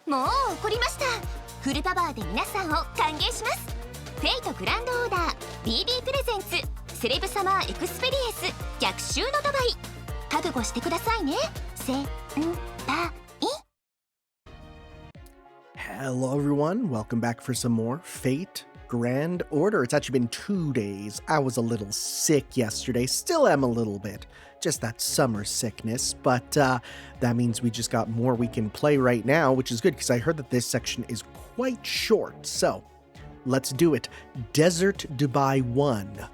もう起こりました。フルパワーで皆さんを歓迎します。フェイトグランドオーダー BB プレゼンツセレブサマーエクスペリエンス逆襲のドバイ。覚悟してくださいね。せんぱい。 Hello everyone, welcome back for some more Fate Grand Order. It's actually been 2 days. I was a little sick yesterday, still am a little bit. Just that summer sickness, but that means we just got more we can play right now, which is good because I heard that this section is quite short. So, let's do it. Desert Dubai 1.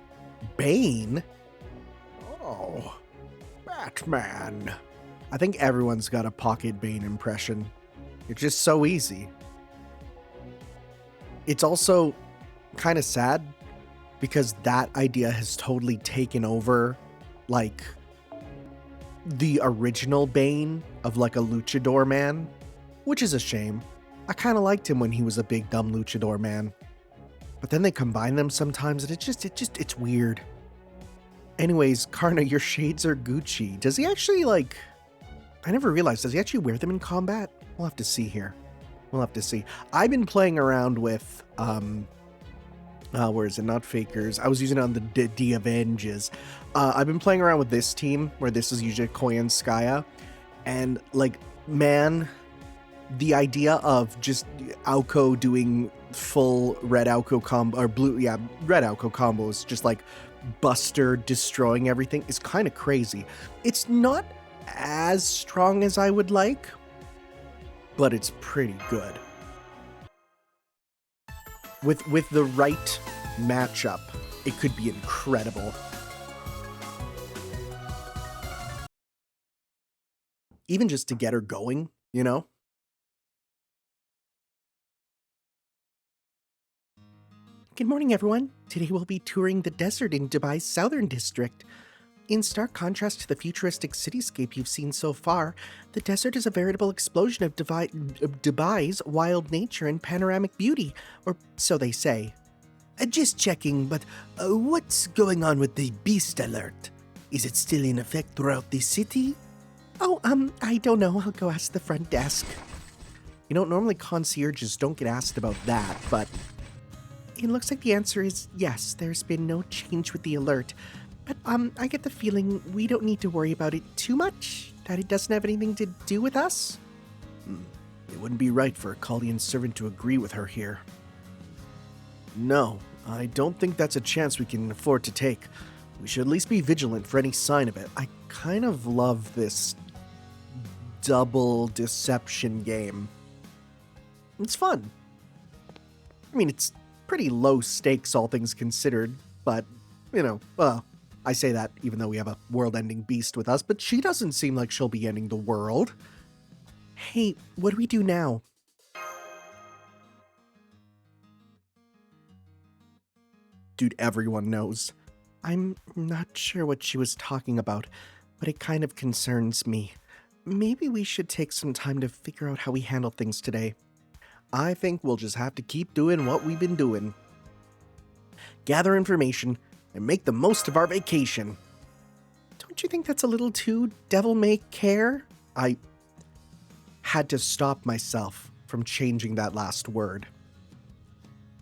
Bane? Oh, Batman. I think everyone's got a Pocket Bane impression. It's just so easy. It's also kind of sad because that idea has totally taken over, like, the original Bane of, like, a luchador man, which is a shame. I kind of liked him when he was a big, dumb luchador man. But then they combine them sometimes, and it's weird. Anyways, Karna, your shades are Gucci. Does he actually, like... I never realized, does he actually wear them in combat? We'll have to see here. We'll have to see. I've been playing around with, where is it? Not Fakers. I was using it on the Avenges. I've been playing around with this team, where this is usually Koya and Skya. And, like, man, the idea of just Aoko doing full red Aoko combo, or blue, yeah, red Aoko combos, just like Buster destroying everything, is kind of crazy. It's not as strong as I would like, but it's pretty good. With the right matchup, it could be incredible. Even just to get her going, you know? Good morning, everyone. Today we'll be touring the desert in Dubai's southern district. In stark contrast to the futuristic cityscape you've seen so far, the desert is a veritable explosion of Dubai's wild nature and panoramic beauty, or so they say. Just checking, but what's going on with the beast alert? Is it still in effect throughout the city? Oh, I don't know. I'll go ask the front desk. You know, normally concierges don't get asked about that, but it looks like the answer is yes, there's been no change with the alert. But, I get the feeling we don't need to worry about it too much, that it doesn't have anything to do with us. It wouldn't be right for a Kalian servant to agree with her here. No, I don't think that's a chance we can afford to take. We should at least be vigilant for any sign of it. I kind of love this double deception game. It's fun. I mean, it's pretty low stakes, all things considered, but, you know, I say that even though we have a world-ending beast with us, but she doesn't seem like she'll be ending the world. Hey, what do we do now? Dude, everyone knows. I'm not sure what she was talking about, but it kind of concerns me. Maybe we should take some time to figure out how we handle things today. I think we'll just have to keep doing what we've been doing. Gather information and make the most of our vacation. Don't you think that's a little too devil-may-care? I had to stop myself from changing that last word.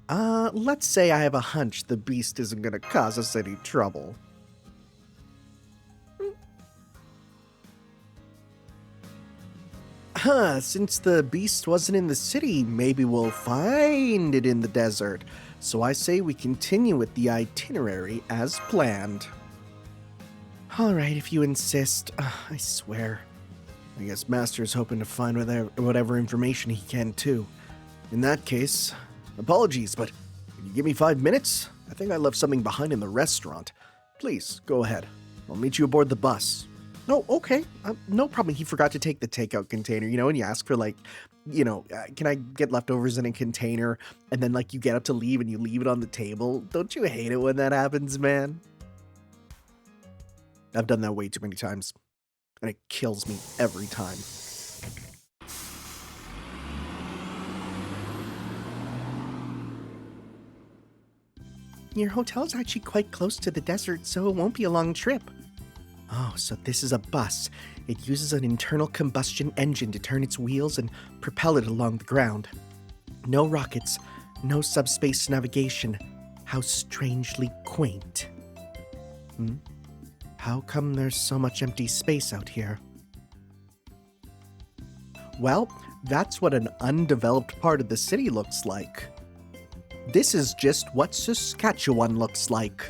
Let's say I have a hunch the beast isn't gonna cause us any trouble. Since the beast wasn't in the city, maybe we'll find it in the desert. So I say we continue with the itinerary as planned. Alright, if you insist. I swear. I guess Master's hoping to find whatever information he can too. In that case, apologies, but can you give me 5 minutes? I think I left something behind in the restaurant. Please, go ahead. I'll meet you aboard the bus. Oh, okay. No problem. He forgot to take the takeout container, you know, and you ask for, like, you know, can I get leftovers in a container? And then, like, you get up to leave and you leave it on the table. Don't you hate it when that happens, man? I've done that way too many times. And it kills me every time. Your hotel's actually quite close to the desert, so it won't be a long trip. Oh, so this is a bus. It uses an internal combustion engine to turn its wheels and propel it along the ground. No rockets, no subspace navigation. How strangely quaint. How come there's so much empty space out here? Well, that's what an undeveloped part of the city looks like. This is just what Saskatchewan looks like.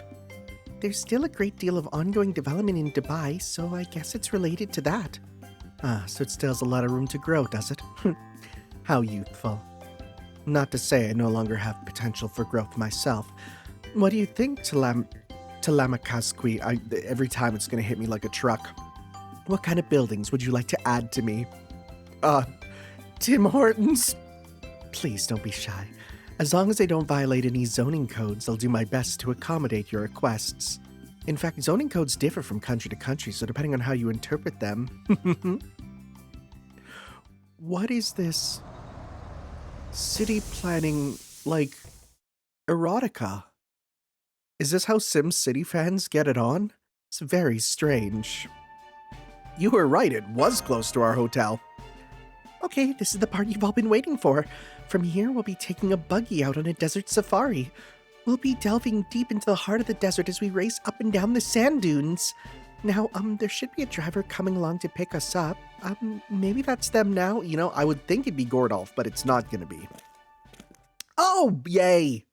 There's still a great deal of ongoing development in Dubai, so I guess it's related to that. So it still has a lot of room to grow, does it? How youthful. Not to say I no longer have potential for growth myself. What do you think, Talamakaskwi? Every time it's going to hit me like a truck. What kind of buildings would you like to add to me? Tim Hortons? Please don't be shy. As long as they don't violate any zoning codes, I'll do my best to accommodate your requests. In fact, zoning codes differ from country to country, so depending on how you interpret them... What is this? City planning, like, erotica? Is this how SimCity fans get it on? It's very strange. You were right, it was close to our hotel. Okay, this is the part you've all been waiting for. From here, we'll be taking a buggy out on a desert safari. We'll be delving deep into the heart of the desert as we race up and down the sand dunes. Now, there should be a driver coming along to pick us up. Maybe that's them now. You know, I would think it'd be Gordolf, but it's not gonna be. Oh, yay!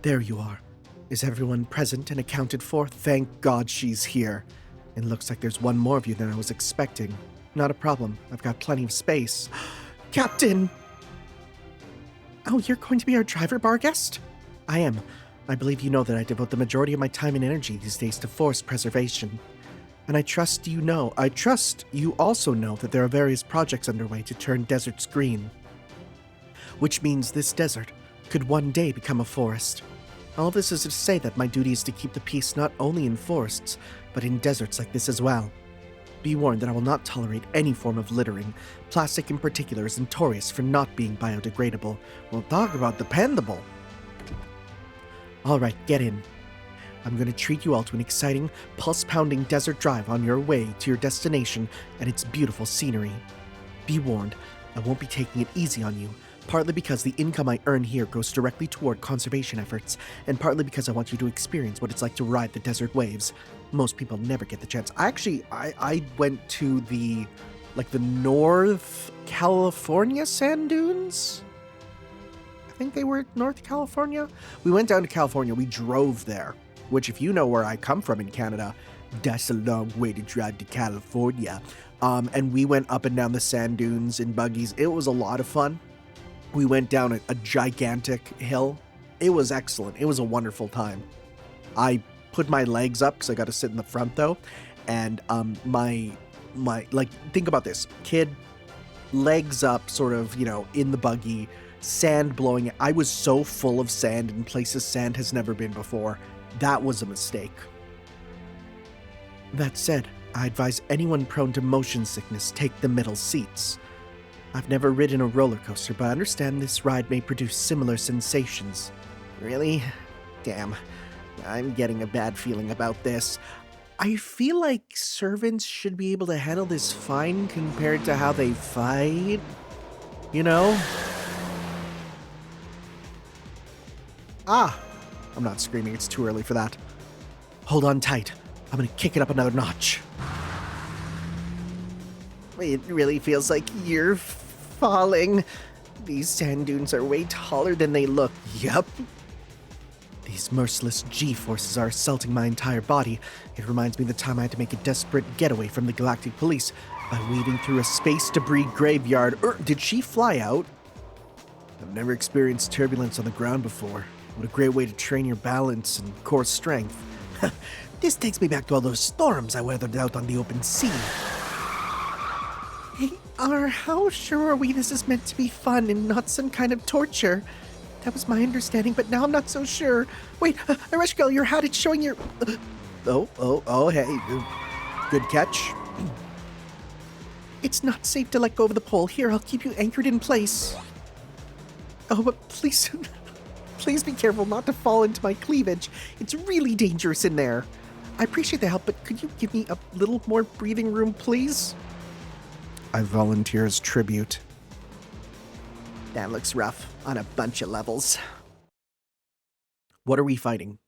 There you are. Is everyone present and accounted for? Thank God she's here. It looks like there's one more of you than I was expecting. Not a problem. I've got plenty of space. Captain! Oh, you're going to be our driver, Barghest? I am. I believe you know that I devote the majority of my time and energy these days to forest preservation. And I trust you also know that there are various projects underway to turn deserts green. Which means this desert could one day become a forest. All this is to say that my duty is to keep the peace not only in forests, but in deserts like this as well. Be warned that I will not tolerate any form of littering. Plastic in particular is notorious for not being biodegradable. We'll talk about dependable. Alright, get in. I'm going to treat you all to an exciting, pulse-pounding desert drive on your way to your destination and its beautiful scenery. Be warned, I won't be taking it easy on you, partly because the income I earn here goes directly toward conservation efforts, and partly because I want you to experience what it's like to ride the desert waves. Most people never get the chance. I went to the North California sand dunes? I think they were North California? We went down to California, we drove there, which if you know where I come from in Canada, that's a long way to drive to California. And we went up and down the sand dunes in buggies. It was a lot of fun. We went down a gigantic hill. It was excellent. It was a wonderful time. I put my legs up because I got to sit in the front though. And my think about this. Kid, legs up, sort of, in the buggy, sand blowing. I was so full of sand in places sand has never been before. That was a mistake. That said, I advise anyone prone to motion sickness take the middle seats. I've never ridden a roller coaster, but I understand this ride may produce similar sensations. Really? Damn. I'm getting a bad feeling about this. I feel like servants should be able to handle this fine compared to how they fight. I'm not screaming, it's too early for that. Hold on tight. I'm gonna kick it up another notch. It really feels like you're falling. These sand dunes are way taller than they look. Yup. These merciless G-forces are assaulting my entire body. It reminds me of the time I had to make a desperate getaway from the Galactic Police by weaving through a space debris graveyard. Did she fly out? I've never experienced turbulence on the ground before. What a great way to train your balance and core strength. This takes me back to all those storms I weathered out on the open sea. Hey, how sure are we this is meant to be fun and not some kind of torture? That was my understanding, but now I'm not so sure. Wait, Ereshkigal, your hat, it's showing your... hey. Good catch. It's not safe to let go of the pole. Here, I'll keep you anchored in place. Oh, but please... Please be careful not to fall into my cleavage. It's really dangerous in there. I appreciate the help, but could you give me a little more breathing room, please? I volunteer as tribute. That looks rough on a bunch of levels. What are we fighting?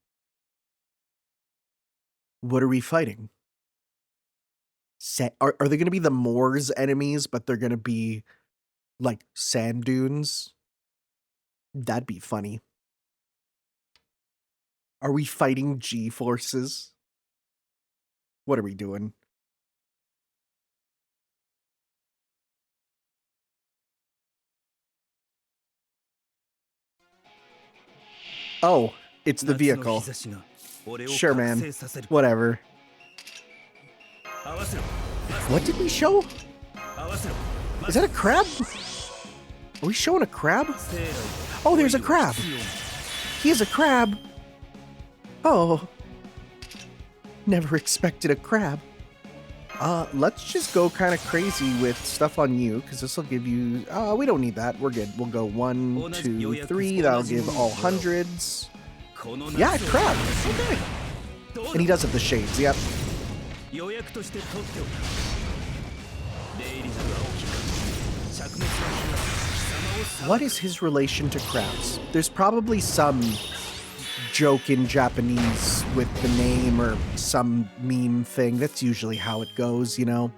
What are we fighting? Are they going to be the Moors enemies, but they're going to be like sand dunes? That'd be funny. Are we fighting G-forces? What are we doing? Oh, it's the vehicle. Sure, man. Whatever. What did we show? Is that a crab? Are we showing a crab? Oh, there's a crab. He is a crab. Oh. Never expected a crab. Let's just go kind of crazy with stuff on you, because this will give you... we don't need that. We're good. We'll go 1, 2, 3. That'll give all hundreds. Yeah, crab. Okay. And he does have the shades, yep. What is his relation to crabs? There's probably some joke in Japanese with the name or some meme thing. That's usually how it goes, you know?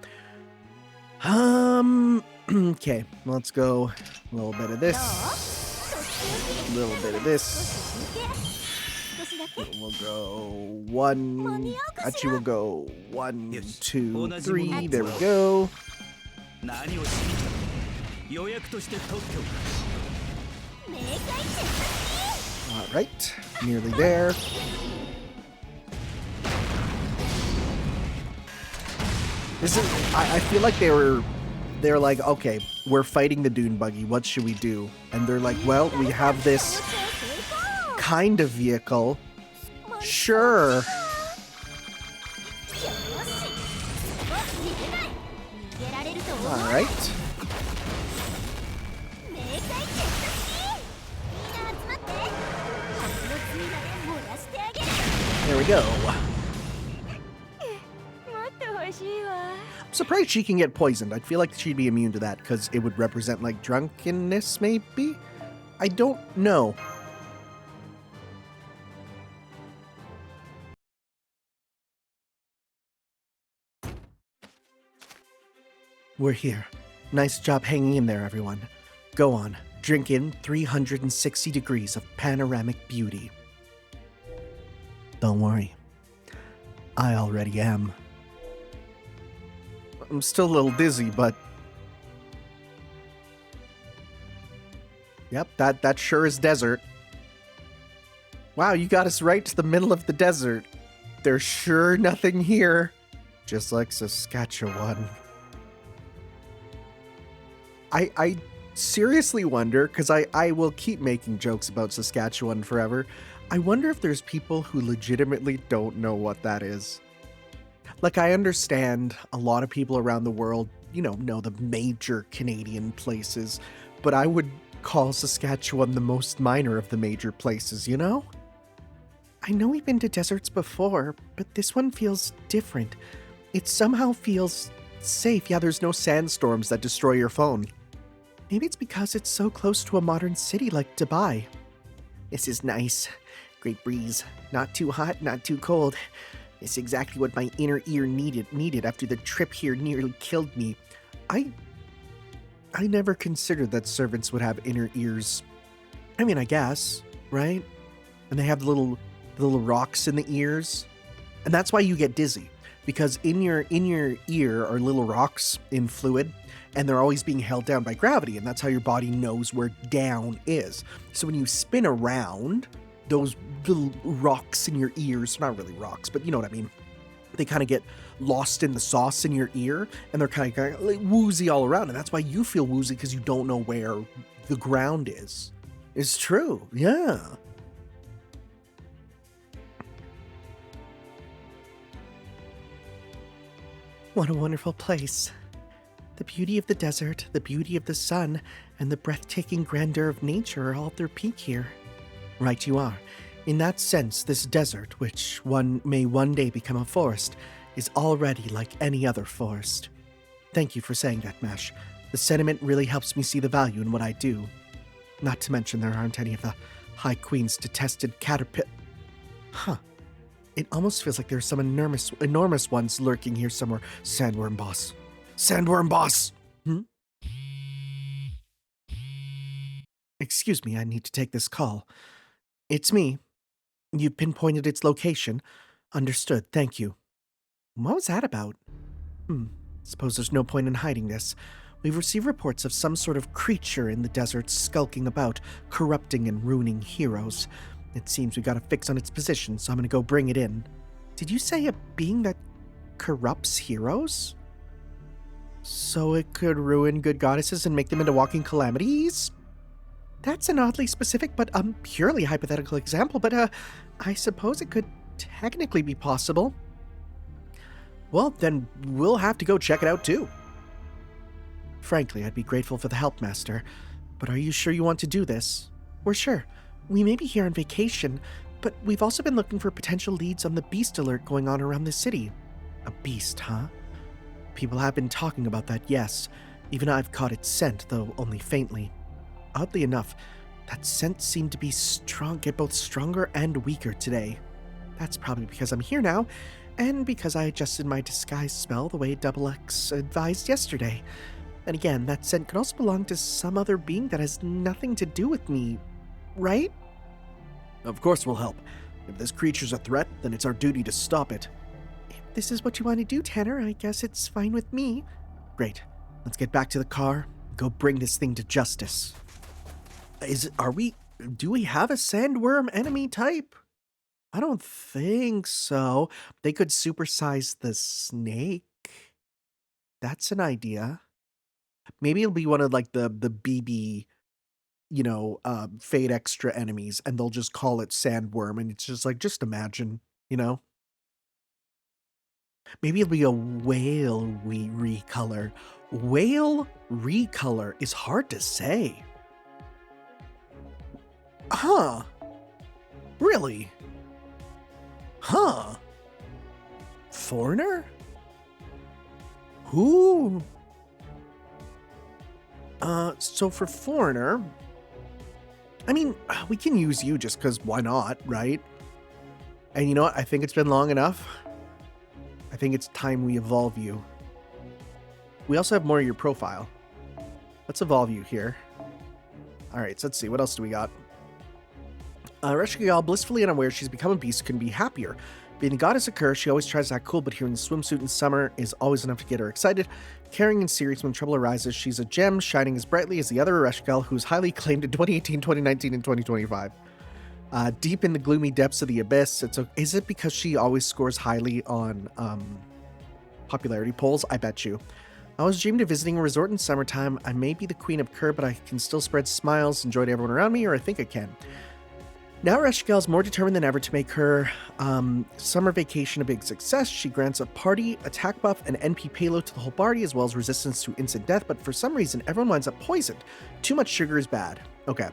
Okay, let's go a little bit of this. A little bit of this. We'll go 1. Actually, we'll go 1, 2, 3. There we go. Alright, nearly there. This is, I feel like they're like, okay, we're fighting the dune buggy, what should we do? And they're like, well, we have this kind of vehicle. Sure. Alright. There we go. I'm surprised she can get poisoned. I feel like she'd be immune to that because it would represent like drunkenness, maybe? I don't know. We're here. Nice job hanging in there, everyone. Go on, drink in 360 degrees of panoramic beauty. Don't worry. I already am. I'm still a little dizzy, but... Yep, that sure is desert. Wow, you got us right to the middle of the desert. There's sure nothing here. Just like Saskatchewan. I seriously wonder, because I will keep making jokes about Saskatchewan forever, I wonder if there's people who legitimately don't know what that is. Like, I understand a lot of people around the world, you know the major Canadian places, but I would call Saskatchewan the most minor of the major places, you know? I know we've been to deserts before, but this one feels different. It somehow feels safe. Yeah, there's no sandstorms that destroy your phone. Maybe it's because it's so close to a modern city like Dubai. This is nice. Great breeze. Not too hot, not too cold. It's exactly what my inner ear needed after the trip here nearly killed me. I never considered that servants would have inner ears. I mean, I guess, right? And they have the little rocks in the ears. And that's why you get dizzy. Because in your ear are little rocks in fluid, and they're always being held down by gravity, and that's how your body knows where down is. So when you spin around, those little rocks in your ears, not really rocks, but you know what I mean, they kind of get lost in the sauce in your ear, and they're kind of like woozy all around, and that's why you feel woozy, because you don't know where the ground is. It's true, yeah. What a wonderful place. The beauty of the desert, the beauty of the sun, and the breathtaking grandeur of nature are all at their peak here. Right you are. In that sense, this desert, which may one day become a forest, is already like any other forest. Thank you for saying that, Mesh. The sentiment really helps me see the value in what I do. Not to mention there aren't any of the High Queen's detested caterpillar. Huh. It almost feels like there's some enormous ones lurking here somewhere. Sandworm boss. Sandworm boss! Excuse me, I need to take this call. It's me. You've pinpointed its location. Understood, thank you. What was that about? Suppose there's no point in hiding this. We've received reports of some sort of creature in the desert skulking about, corrupting and ruining heroes. It seems we got a fix on its position, so I'm gonna go bring it in. Did you say a being that corrupts heroes? So it could ruin good goddesses and make them into walking calamities? That's an oddly specific but purely hypothetical example, but I suppose it could technically be possible. Well, then we'll have to go check it out too. Frankly, I'd be grateful for the help, Master, but are you sure you want to do this? We're sure. We may be here on vacation, but we've also been looking for potential leads on the beast alert going on around the city. A beast, huh? People have been talking about that, yes. Even I've caught its scent, though only faintly. Oddly enough, that scent seemed to be get both stronger and weaker today. That's probably because I'm here now, and because I adjusted my disguise spell the way Double X advised yesterday. And again, that scent could also belong to some other being that has nothing to do with me, right? Of course we'll help. If this creature's a threat, then it's our duty to stop it. If this is what you want to do, Tanner, I guess it's fine with me. Great. Let's get back to the car and go bring this thing to justice. Do we have a sandworm enemy type? I don't think so. They could supersize the snake. That's an idea. Maybe it'll be one of like the BB, Fade Extra enemies, and they'll just call it sandworm, and it's just like, just imagine, Maybe it'll be a whale recolor. Whale recolor is hard to say. Huh. Really? Huh. Foreigner? Who? So for foreigner, I mean, we can use you just because why not, right? And you know what? I think it's been long enough. I think it's time we evolve you. We also have more of your profile. Let's evolve you here. All right, so let's see. What else do we got? Reshkigal, blissfully unaware she's become a beast, couldn't be happier. Being the goddess of curse, she always tries to act cool, but hearing the swimsuit in summer is always enough to get her excited. Caring and serious when trouble arises, she's a gem, shining as brightly as the other Reshkigal, who's highly acclaimed in 2018, 2019, and 2025. Deep in the gloomy depths of the abyss, is it because she always scores highly on popularity polls? I bet you. I always dreamed of visiting a resort in summertime. I may be the queen of Kerr, but I can still spread smiles and joy to everyone around me, or I think I can. Now Reshkigal is more determined than ever to make her summer vacation a big success. She grants a party, attack buff, and NP payload to the whole party, as well as resistance to instant death, but for some reason, everyone winds up poisoned. Too much sugar is bad. Okay.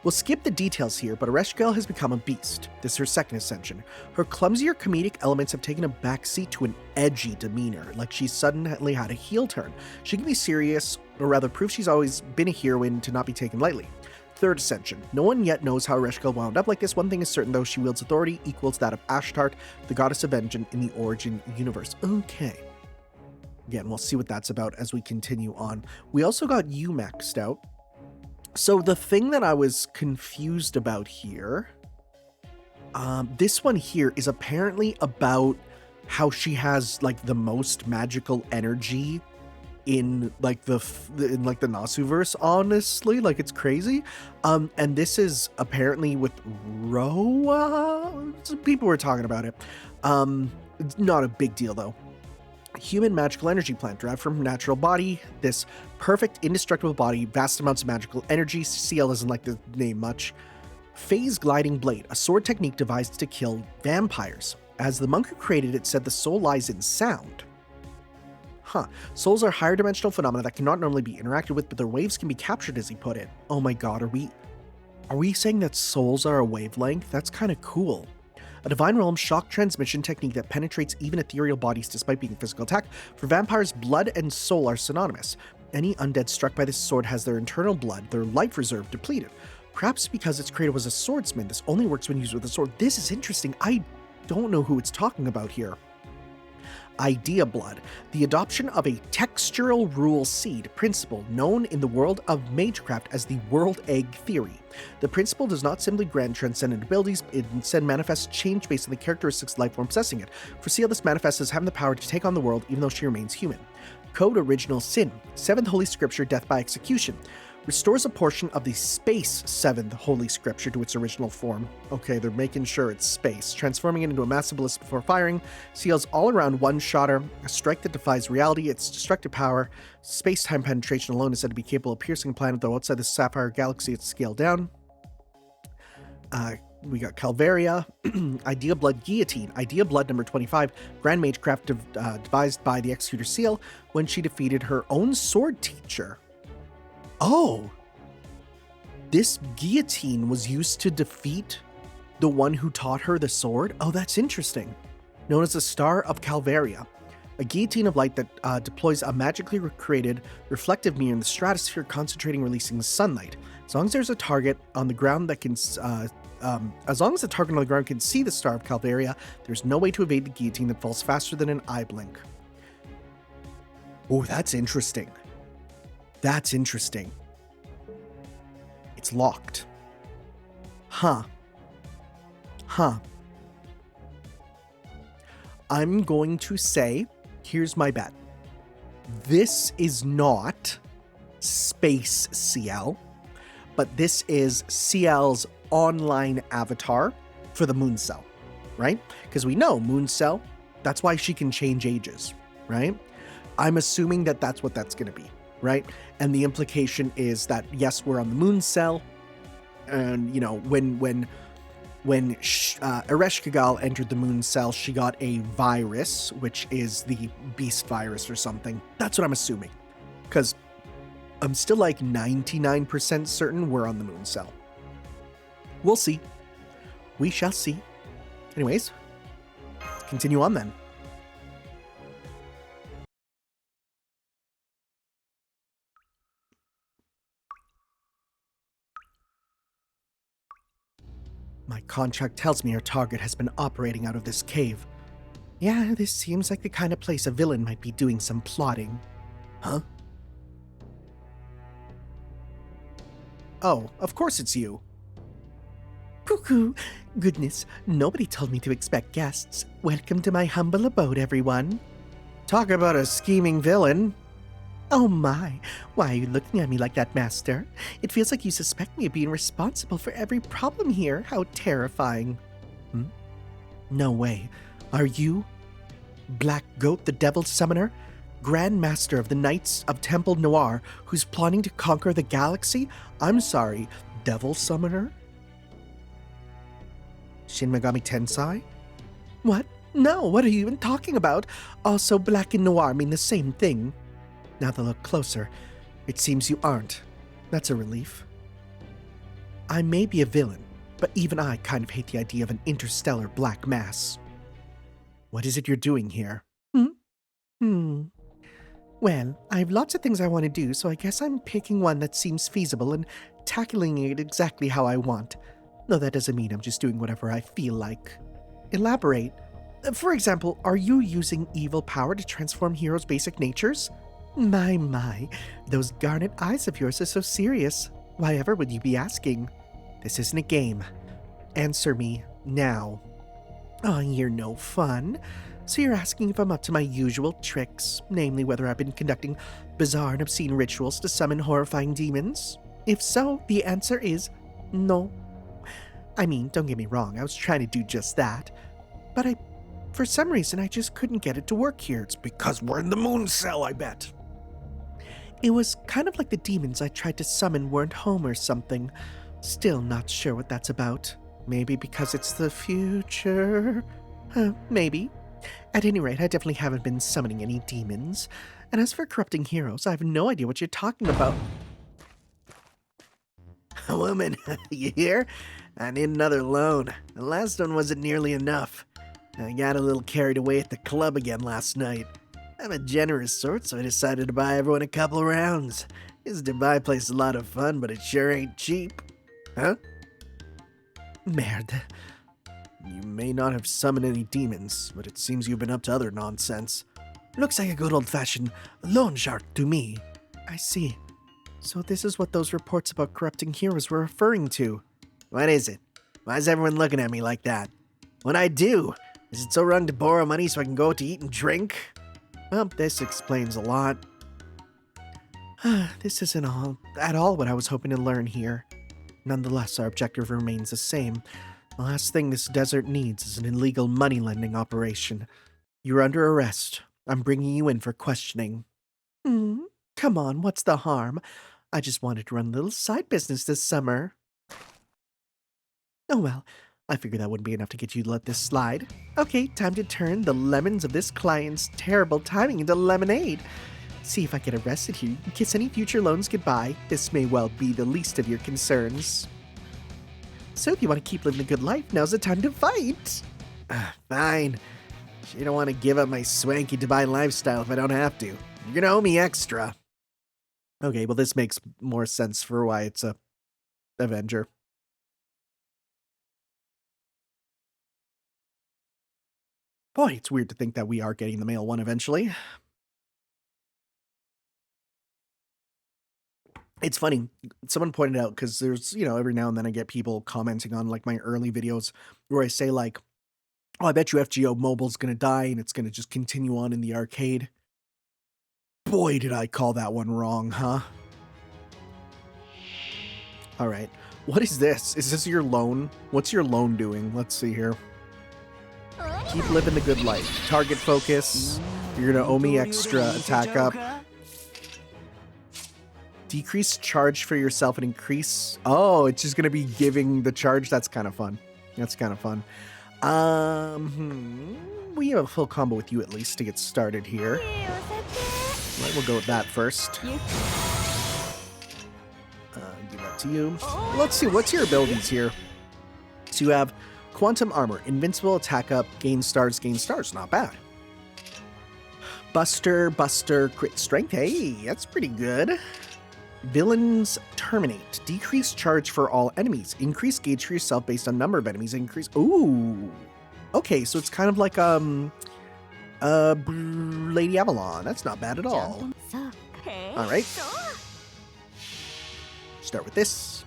We'll skip the details here, but Reshkigal has become a beast. This is her second ascension. Her clumsier comedic elements have taken a backseat to an edgy demeanor, like she's suddenly had a heel turn. She can be serious, or rather prove she's always been a heroine to not be taken lightly. Third ascension. No one yet knows how Reshkigal wound up like this. One thing is certain though, she wields authority equal to that of Ashtart, the goddess of vengeance in the Origin universe. Okay. Again, we'll see what that's about as we continue on. We also got you maxed out. So the thing that I was confused about here, this one here is apparently about how she has like the most magical energy in like the Nasuverse, honestly, like it's crazy. And this is apparently with Roa. Some people were talking about it. It's not a big deal though. Human magical energy plant derived from natural body. This perfect, indestructible body, vast amounts of magical energy. CL doesn't like the name much. Phase gliding blade, a sword technique devised to kill vampires. As the monk who created it said, the soul lies in sound. Huh. Souls are higher dimensional phenomena that cannot normally be interacted with, but their waves can be captured, as he put it. Oh my god, are we Are we saying that souls are a wavelength? That's kind of cool. A divine realm shock transmission technique that penetrates even ethereal bodies despite being physical attack. For vampires, blood and soul are synonymous. Any undead struck by this sword has their internal blood, their life reserve, depleted. Perhaps because its creator was a swordsman, this only works when used with a sword. This is interesting. I don't know who it's talking about here. Idea blood, the adoption of a textural rule seed principle known in the world of magecraft as the world egg theory. The principle does not simply grant transcendent abilities, it instead manifests change based on the characteristics of the life form possessing it. For Seal, this manifests as having the power to take on the world even though she remains human. Code Original Sin, 7th Holy Scripture, Death by Execution. Restores a portion of the space 7th Holy Scripture to its original form. Okay, they're making sure it's space. Transforming it into a massive ballista before firing. Seals all-around one-shotter. A strike that defies reality. Its destructive power. Space-time penetration alone is said to be capable of piercing a planet, though outside the Sapphire Galaxy it's scaled down. We got Calvaria. Idea Blood Guillotine. Idea Blood number 25. Grand Magecraft devised by the Executor Seal when she defeated her own sword teacher. Oh, this guillotine was used to defeat the one who taught her the sword? Oh, that's interesting. Known as the Star of Calvaria, a guillotine of light that deploys a magically created reflective mirror in the stratosphere, concentrating, releasing sunlight. As long as there's a target on the ground that can, as long as the target on the ground can see the Star of Calvaria, there's no way to evade the guillotine that falls faster than an eye blink. Oh, that's interesting. That's interesting. It's locked. Huh. I'm going to say, here's my bet. This is not Space CL, but this is CL's online avatar for the Moon Cell, right? Because we know Moon Cell, that's why she can change ages, right? I'm assuming that that's what that's going to be. Right? And the implication is that, yes, we're on the Moon Cell, and, you know, when Ereshkigal entered the Moon Cell, she got a virus, which is the Beast Virus or something. That's what I'm assuming. Because I'm still like 99% certain we're on the Moon Cell. We'll see. We shall see. Anyways, let's continue on then. My contract tells me our target has been operating out of this cave. Yeah, this seems like the kind of place a villain might be doing some plotting. Huh? Oh, of course it's you. Cuckoo! Goodness, nobody told me to expect guests. Welcome to my humble abode, everyone. Talk about a scheming villain. Oh my, why are you looking at me like that, Master? It feels like you suspect me of being responsible for every problem here. How terrifying. No way. Are you Black Goat, the Devil Summoner? Grand Master of the Knights of Temple Noir, who's plotting to conquer the galaxy? I'm sorry, Devil Summoner? Shin Megami Tensei? What? No, what are you even talking about? Also, Black and Noir mean the same thing. Now that I look closer, it seems you aren't. That's a relief. I may be a villain, but even I kind of hate the idea of an interstellar black mass. What is it you're doing here? Well, I have lots of things I want to do, so I guess I'm picking one that seems feasible and tackling it exactly how I want. Though that doesn't mean I'm just doing whatever I feel like. Elaborate. For example, are you using evil power to transform heroes' basic natures? My, those garnet eyes of yours are so serious. Why ever would you be asking? This isn't a game. Answer me now. Oh, you're no fun. So you're asking if I'm up to my usual tricks, namely whether I've been conducting bizarre and obscene rituals to summon horrifying demons? If so, the answer is no. I mean, don't get me wrong, I was trying to do just that. But for some reason, I just couldn't get it to work here. It's because we're in the Moon Cell, I bet. It was kind of like the demons I tried to summon weren't home or something. Still not sure what that's about. Maybe because it's the future? Maybe. At any rate, I definitely haven't been summoning any demons. And as for corrupting heroes, I have no idea what you're talking about. Woman, you hear? I need another loan. The last one wasn't nearly enough. I got a little carried away at the club again last night. I'm a generous sort, so I decided to buy everyone a couple rounds. This Dubai place is a lot of fun, but it sure ain't cheap. Huh? Merde. You may not have summoned any demons, but it seems you've been up to other nonsense. Looks like a good old-fashioned loan shark to me. I see. So this is what those reports about corrupting heroes were referring to. What is it? Why is everyone looking at me like that? What I do? Is it so wrong to borrow money so I can go out to eat and drink? Well, this explains a lot. This isn't at all what I was hoping to learn here. Nonetheless, our objective remains the same. The last thing this desert needs is an illegal money-lending operation. You're under arrest. I'm bringing you in for questioning. Come on, what's the harm? I just wanted to run a little side business this summer. Oh well, I figured that wouldn't be enough to get you to let this slide. Okay, time to turn the lemons of this client's terrible timing into lemonade. See if I get arrested here, you can kiss any future loans goodbye. This may well be the least of your concerns. So if you want to keep living a good life, now's the time to fight. Fine. You don't want to give up my swanky Dubai lifestyle if I don't have to. You're gonna owe me extra. Okay, well this makes more sense for why it's a Avenger. Boy, it's weird to think that we are getting the male one eventually. It's funny, someone pointed out, because there's, every now and then I get people commenting on, like, my early videos where I say, like, oh, I bet you FGO Mobile's gonna die and it's gonna just continue on in the arcade. Boy, did I call that one wrong, huh? Alright, what is this? Is this your loan? What's your loan doing? Let's see here. Keep living the good life. Target focus. You're gonna owe me extra attack up. Decrease charge for yourself and increase... Oh, it's just gonna be giving the charge? That's kind of fun. That's kind of fun. We have a full combo with you at least to get started here. Right, we'll go with that first. Give that to you. Let's see, what's your abilities here? So you have Quantum Armor, Invincible Attack Up, Gain Stars, not bad. Buster, Crit Strength, hey, that's pretty good. Villains Terminate, decrease charge for all enemies, increase gauge for yourself based on number of enemies, increase... Ooh! Okay, so it's kind of like, Lady Avalon, that's not bad at all. Alright. Start with this.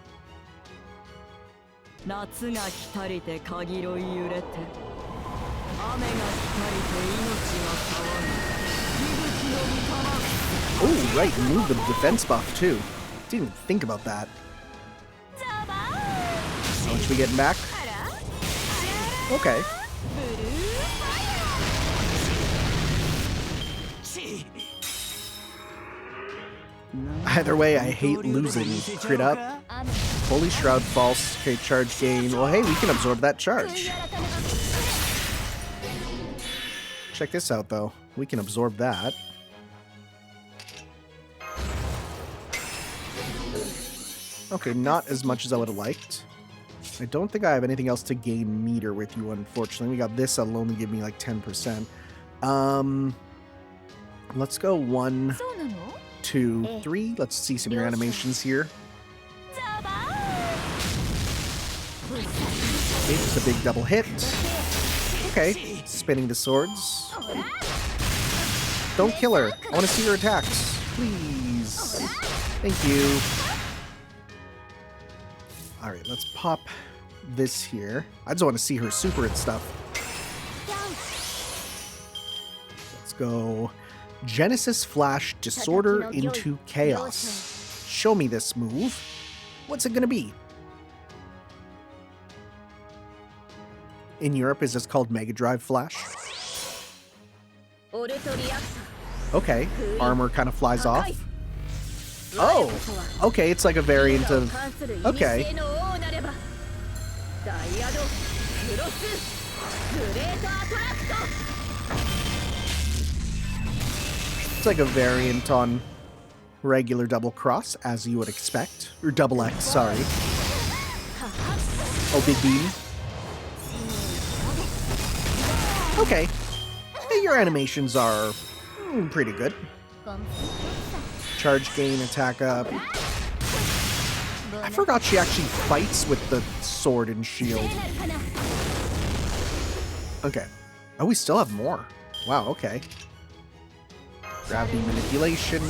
Oh, right, move the defense buff too. Didn't even think about that. How much are we getting back? Okay. Either way, I hate losing. Crit up. Holy Shroud false. Okay, charge gain. Well, hey, we can absorb that charge. Check this out, though. We can absorb that. Okay, not as much as I would have liked. I don't think I have anything else to gain meter with you, unfortunately. We got this, that'll only give me like 10%. Let's go 1, 2, 3. Let's see some of your animations here. Okay, it's a big double hit. Okay, spinning the swords. Don't kill her. I want to see her attacks. Please. Thank you. Alright, let's pop this here. I just want to see her super and stuff. Let's go Genesis Flash Disorder into Chaos. Show me this move. What's it gonna be? In Europe, is this called Mega Drive Flash? Okay, armor kind of flies off. Oh, okay, it's like a variant of... Okay. It's like a variant on regular double cross, as you would expect. Or double X, sorry. Oh, big beam. Okay. Hey, your animations are pretty good. Charge gain, attack up. I forgot she actually fights with the sword and shield. Okay. Oh, we still have more. Wow, okay. Gravity manipulation.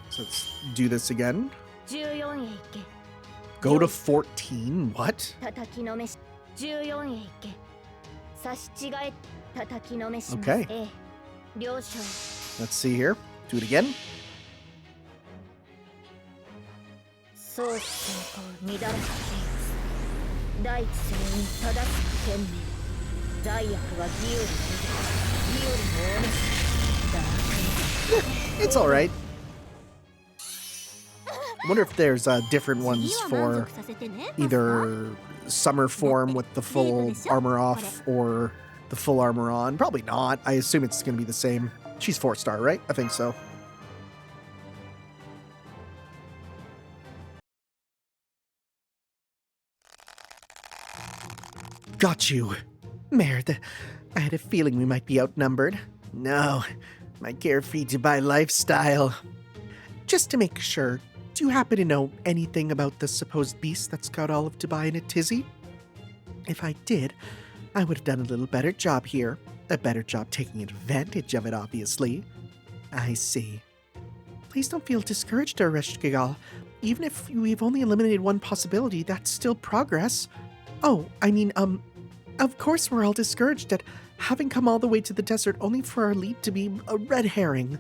So let's do this again. Go to 14? What? Okay. Let's see here. Do it again. It's alright. I wonder if there's different ones for either summer form with the full armor off or the full armor on. Probably not. I assume it's going to be the same. She's 4-star, right? I think so. Got you. Merde. I had a feeling we might be outnumbered. No, my carefree Dubai lifestyle. Just to make sure, do you happen to know anything about the supposed beast that's got all of Dubai in a tizzy? If I did, I would have done a little better job here. A better job taking advantage of it, obviously. I see. Please don't feel discouraged, Areshkigal. Even if we've only eliminated one possibility, that's still progress. Oh, I mean, of course we're all discouraged at having come all the way to the desert only for our lead to be a red herring.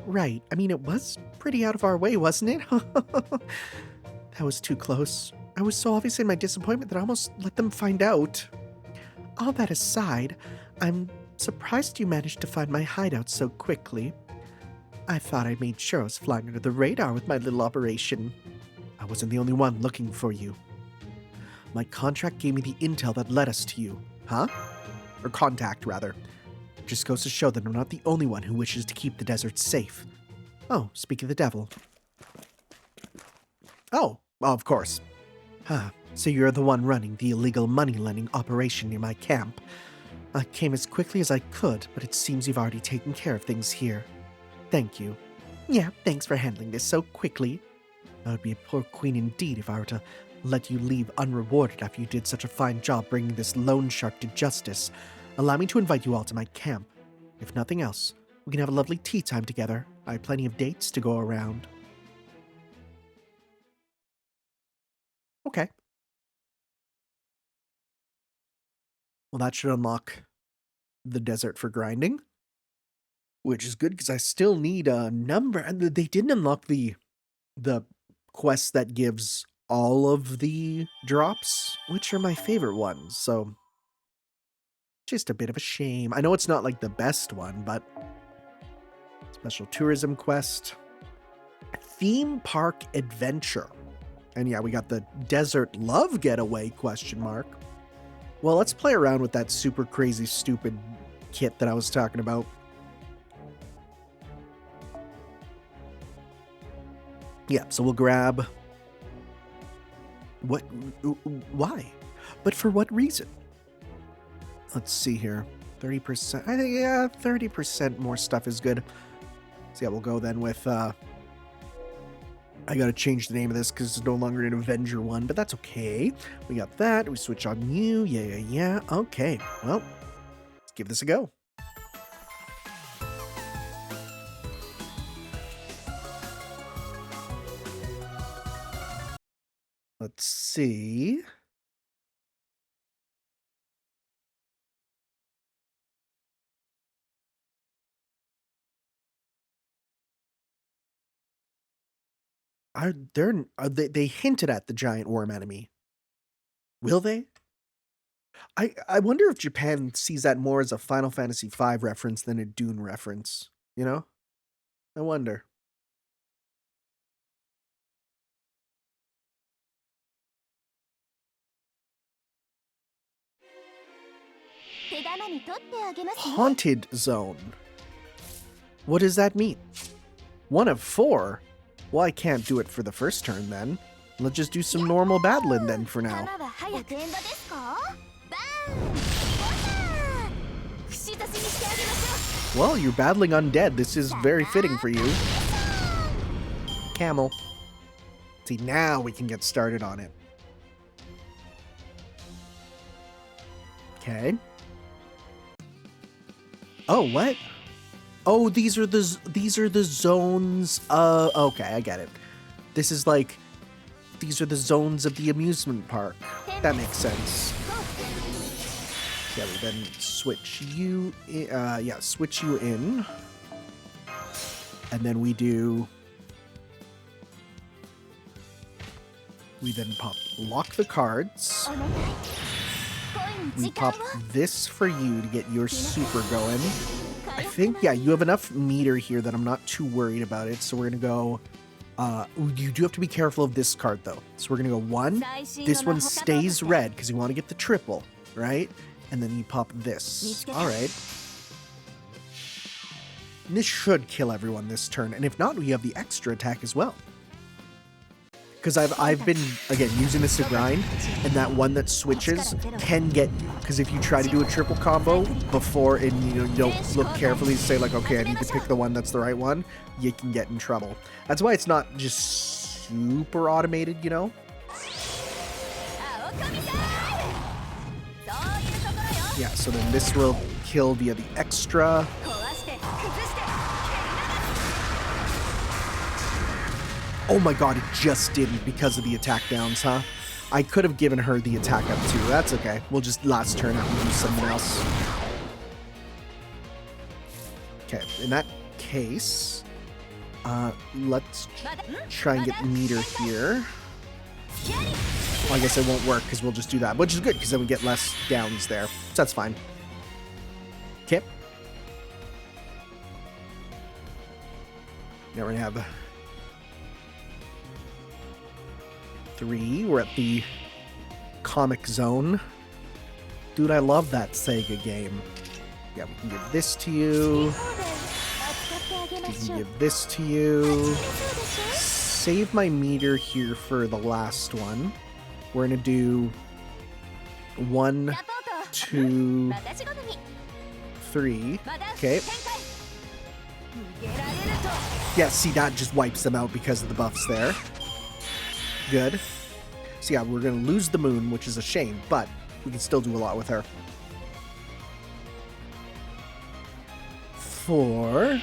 Right, I mean, it was pretty out of our way, wasn't it? That was too close. I was so obvious in my disappointment that I almost let them find out. All that aside, I'm surprised you managed to find my hideout so quickly. I thought I made sure I was flying under the radar with my little operation. I wasn't the only one looking for you. My contract gave me the intel that led us to you, huh? Or contact, rather. Just goes to show that I'm not the only one who wishes to keep the desert safe. Oh, speak of the devil. Oh, well, of course. Huh, so you're the one running the illegal money-lending operation near my camp. I came as quickly as I could, but it seems you've already taken care of things here. Thank you. Yeah, thanks for handling this so quickly. I would be a poor queen indeed if I were to let you leave unrewarded after you did such a fine job bringing this loan shark to justice. Allow me to invite you all to my camp. If nothing else, we can have a lovely tea time together. I have plenty of dates to go around. Okay. Well, that should unlock the desert for grinding, which is good because I still need a number. And they didn't unlock the quest that gives all of the drops, which are my favorite ones. So just a bit of a shame. I know it's not like the best one, but special tourism quest, theme park adventure. And yeah, we got the desert love getaway question mark. Well, let's play around with that super crazy stupid kit that I was talking about. Yeah, so we'll grab what, why? But for what reason? Let's see here. 30%. I think, yeah, 30% more stuff is good. So yeah, we'll go then with, I gotta change the name of this because it's no longer an Avenger one, but that's okay. We got that. We switch on you. Yeah. Okay. Well, let's give this a go. Let's see. They hinted at the giant worm enemy. Will they? I wonder if Japan sees that more as a Final Fantasy V reference than a Dune reference. You know? I wonder. Haunted zone. What does that mean? 1 of 4? Well, I can't do it for the first turn then. Let's just do some normal battling then for now. 弾は早くですか？バーン！串刺しにしてあげましょう。 Well, you're battling undead. This is very fitting for you. Camel. See, now we can get started on it. Okay. Oh, what? Oh, these are the zones. Okay, I get it. This is like, these are the zones of the amusement park. That makes sense. Yeah, we then switch you. Switch you in, and then we do. We then lock the cards. We pop this for you to get your super going. I think, yeah, you have enough meter here that I'm not too worried about it. So we're going to go, you do have to be careful of this card though. So we're going to go 1. This one stays red because you want to get the triple, right? And then you pop this. All right. This should kill everyone this turn. And if not, we have the extra attack as well. Because I've been, again, using this to grind, and that one that switches can get you. Because if you try to do a triple combo before, and you don't look carefully to say like, okay, I need to pick the one that's the right one, you can get in trouble. That's why it's not just super automated, you know? Yeah, so then this will kill via the extra. Oh my god, it just didn't because of the attack downs, huh? I could have given her the attack up too. That's okay. We'll just last turn have to do something else. Okay, in that case, let's try and get meter here. Well, I guess it won't work because we'll just do that, which is good because then we get less downs there. So that's fine. Okay. Now we're gonna have 3. We're at the comic zone. Dude, I love that Sega game. Yeah, we can give this to you. We can give this to you. Save my meter here for the last one. We're gonna do 1, 2, 3. Okay. Yeah, see, that just wipes them out because of the buffs there. Good. So yeah, we're going to lose the moon, which is a shame, but we can still do a lot with her. 4.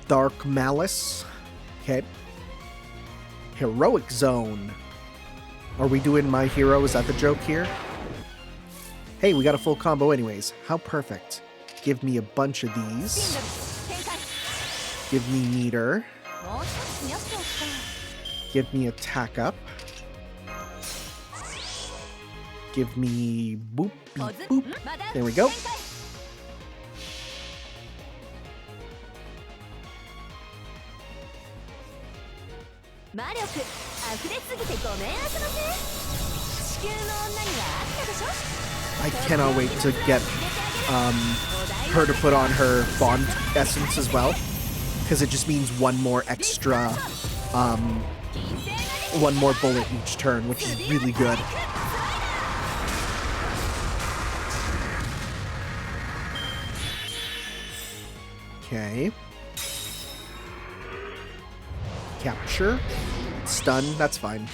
Dark Malice. Okay. Heroic Zone. Are we doing my hero? Is that the joke here? Hey, we got a full combo anyways. How perfect. Give me a bunch of these. Give me meter. Give me attack up. Give me boop, beep, boop. There we go. I cannot wait to get her to put on her bond essence as well, because it just means one more extra, one more bullet each turn, which is really good. Okay. Capture. Stun, that's fine.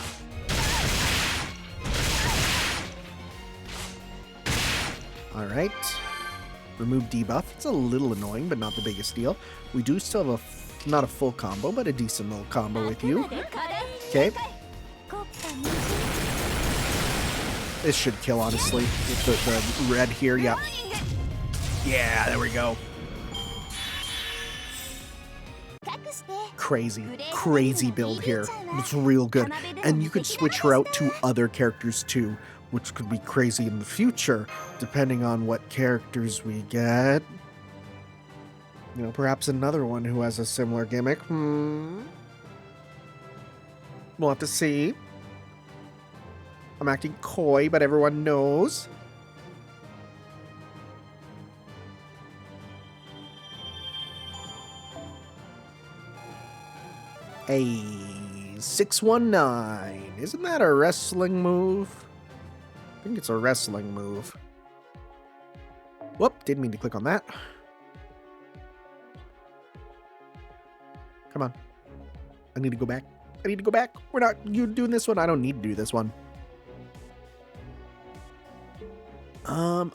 Alright. Remove debuff. It's a little annoying, but not the biggest deal. We do still have not a full combo, but a decent little combo with you. Okay. This should kill, honestly. With the red here, yeah. Yeah, there we go. Crazy build here. It's real good. And you could switch her out to other characters too, which could be crazy in the future, depending on what characters we get. You know, perhaps another one who has a similar gimmick. We'll have to see. I'm acting coy, but everyone knows. A 619. Isn't that a wrestling move? I think it's a wrestling move. Whoop, didn't mean to click on that. Come on. I need to go back. I need to go back. We're not you doing this one. I don't need to do this one.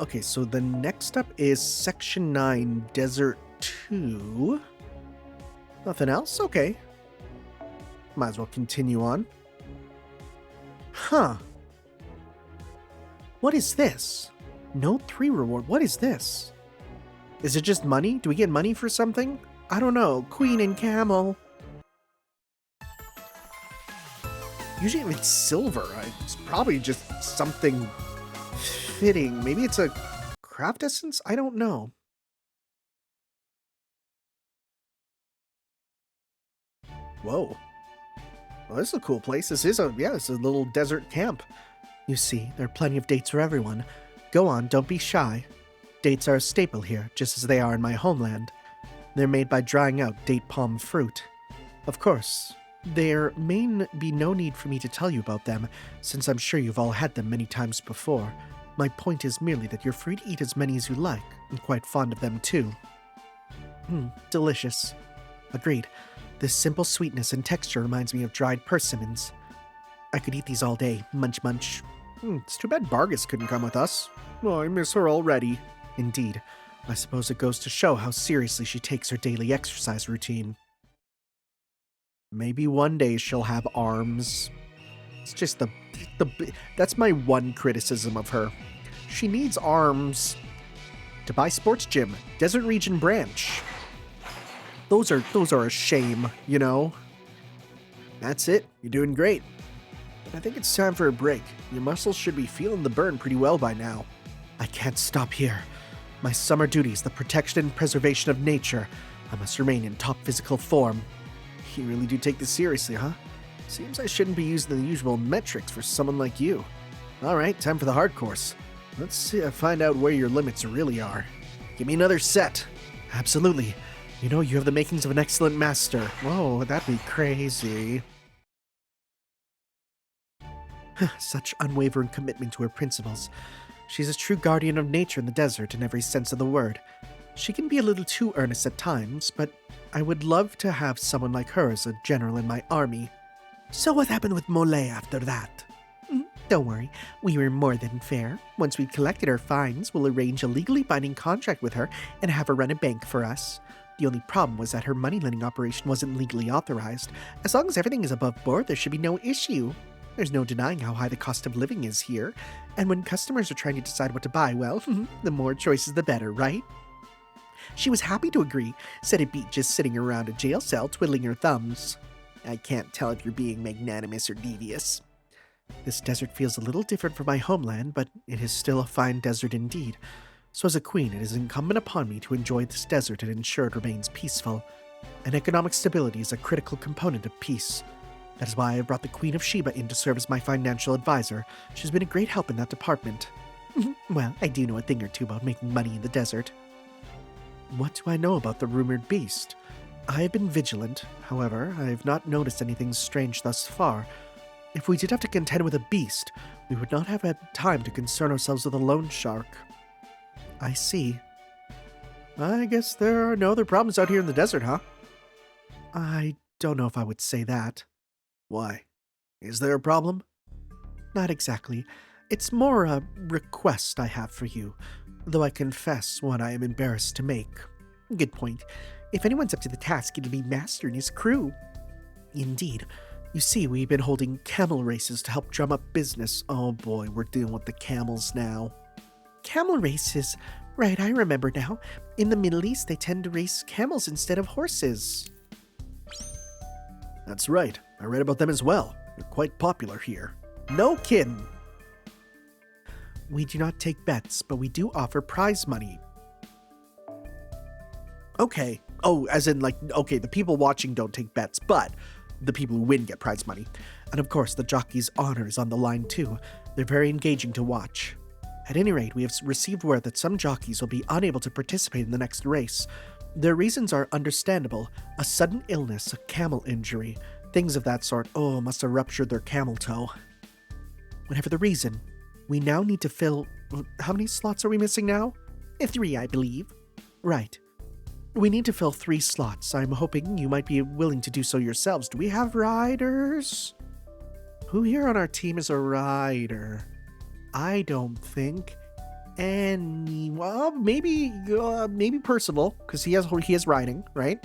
Okay, so the next up is Section 9, Desert 2. Nothing else? Okay. Might as well continue on. Huh. What is this? Note 3 reward. What is this? Is it just money? Do we get money for something? I don't know. Queen and Camel. Usually if it's silver, it's probably just something fitting. Maybe it's a craft essence? I don't know. Whoa. Well, this is a cool place. This is it's a little desert camp. You see, there are plenty of dates for everyone. Go on, don't be shy. Dates are a staple here, just as they are in my homeland. They're made by drying out date palm fruit. Of course, there may be no need for me to tell you about them, since I'm sure you've all had them many times before. My point is merely that you're free to eat as many as you like, and quite fond of them too. Delicious. Agreed. This simple sweetness and texture reminds me of dried persimmons. I could eat these all day. Munch munch. It's too bad Barghest couldn't come with us. Oh, I miss her already. Indeed. I suppose it goes to show how seriously she takes her daily exercise routine. Maybe one day she'll have arms. It's just that's my one criticism of her. She needs arms. Dubai Sports Gym, Desert Region Branch. Those are a shame, you know? That's it. You're doing great. But I think it's time for a break. Your muscles should be feeling the burn pretty well by now. I can't stop here. My summer duties, the protection and preservation of nature. I must remain in top physical form. You really do take this seriously, huh? Seems I shouldn't be using the usual metrics for someone like you. Alright, time for the hard course. Let's find out where your limits really are. Give me another set. Absolutely. You know, you have the makings of an excellent master. Whoa, that'd be crazy. Such unwavering commitment to her principles. She's a true guardian of nature in the desert in every sense of the word. She can be a little too earnest at times, but I would love to have someone like her as a general in my army. So what happened with Molay after that? Don't worry, we were more than fair. Once we've collected her fines, we'll arrange a legally binding contract with her and have her run a bank for us. The only problem was that her money-lending operation wasn't legally authorized. As long as everything is above board, there should be no issue. There's no denying how high the cost of living is here. And when customers are trying to decide what to buy, well, the more choices the better, right? She was happy to agree, said it beat just sitting around a jail cell twiddling her thumbs. I can't tell if you're being magnanimous or devious. This desert feels a little different from my homeland, but it is still a fine desert indeed. So as a queen, it is incumbent upon me to enjoy this desert and ensure it remains peaceful. And economic stability is a critical component of peace. That is why I brought the Queen of Sheba in to serve as my financial advisor. She's been a great help in that department. Well, I do know a thing or two about making money in the desert. What do I know about the rumored beast? I have been vigilant. However, I have not noticed anything strange thus far. If we did have to contend with a beast, we would not have had time to concern ourselves with a loan shark. I see. I guess there are no other problems out here in the desert, huh? I don't know if I would say that. Why? Is there a problem? Not exactly. It's more a request I have for you, though I confess one I am embarrassed to make. Good point. If anyone's up to the task, it'll be Master and his crew. Indeed. You see, we've been holding camel races to help drum up business. Oh boy, we're dealing with the camels now. Camel races? Right, I remember now. In the Middle East, they tend to race camels instead of horses. That's right. I read about them as well. They're quite popular here. No kidding. We do not take bets, but we do offer prize money. Okay. Oh, as in okay, the people watching don't take bets, but the people who win get prize money. And of course, the jockey's honor is on the line too. They're very engaging to watch. At any rate, we have received word that some jockeys will be unable to participate in the next race. Their reasons are understandable: a sudden illness, a camel injury. Things of that sort, must have ruptured their camel toe. Whatever the reason, we now need to fill... How many slots are we missing now? 3, I believe. Right. We need to fill 3 slots. I'm hoping you might be willing to do so yourselves. Do we have riders? Who here on our team is a rider? I don't think any... Well, maybe Percival, because he has riding, right?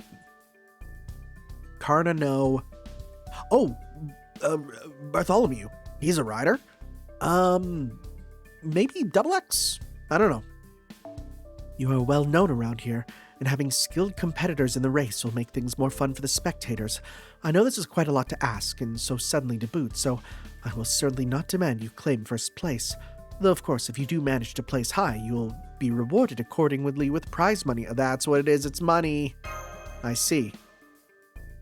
Karna, no. Oh, Bartholomew. He's a rider? Maybe Double X? I don't know. You are well known around here, and having skilled competitors in the race will make things more fun for the spectators. I know this is quite a lot to ask, and so suddenly to boot, so I will certainly not demand you claim first place. Though, of course, if you do manage to place high, you'll be rewarded accordingly with prize money. That's what it is, it's money. I see.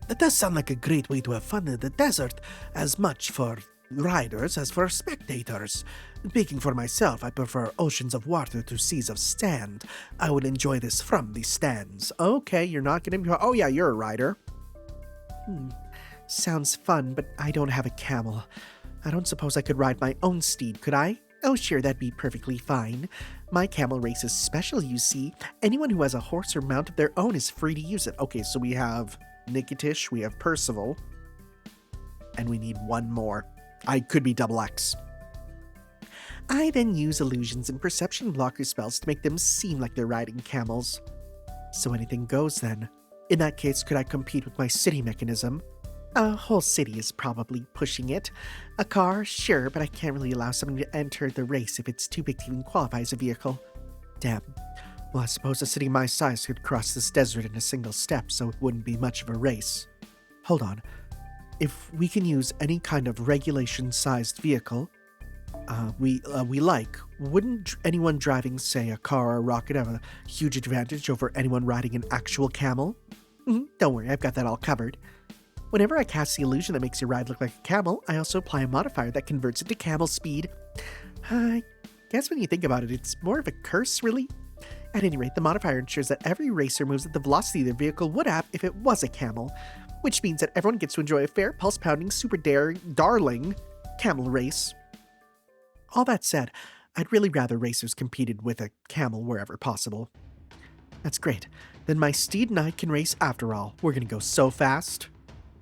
That does sound like a great way to have fun in the desert, as much for riders as for spectators. Speaking for myself, I prefer oceans of water to seas of sand. I would enjoy this from the stands. Okay, you're not gonna... Oh yeah, you're a rider. Sounds fun, but I don't have a camel. I don't suppose I could ride my own steed, could I? Oh sure, that'd be perfectly fine. My camel race is special, you see. Anyone who has a horse or mount of their own is free to use it. Okay, so we have Nikitish, we have Percival, and we need one more. I could be Double X. I then use illusions and perception blocker spells to make them seem like they're riding camels. So anything goes then. In that case, could I compete with my city mechanism? A whole city is probably pushing it. A car, sure, but I can't really allow someone to enter the race if it's too big to even qualify as a vehicle. Damn. Well, I suppose a city my size could cross this desert in a single step, so it wouldn't be much of a race. Hold on. If we can use any kind of regulation-sized vehicle we like, wouldn't anyone driving, say, a car or a rocket have a huge advantage over anyone riding an actual camel? Don't worry, I've got that all covered. Whenever I cast the illusion that makes your ride look like a camel, I also apply a modifier that converts it to camel speed. I guess when you think about it, it's more of a curse, really. At any rate, the modifier ensures that every racer moves at the velocity their vehicle would have if it was a camel, which means that everyone gets to enjoy a fair, pulse-pounding, super darling camel race. All that said, I'd really rather racers competed with a camel wherever possible. That's great. Then my steed and I can race after all. We're gonna go so fast.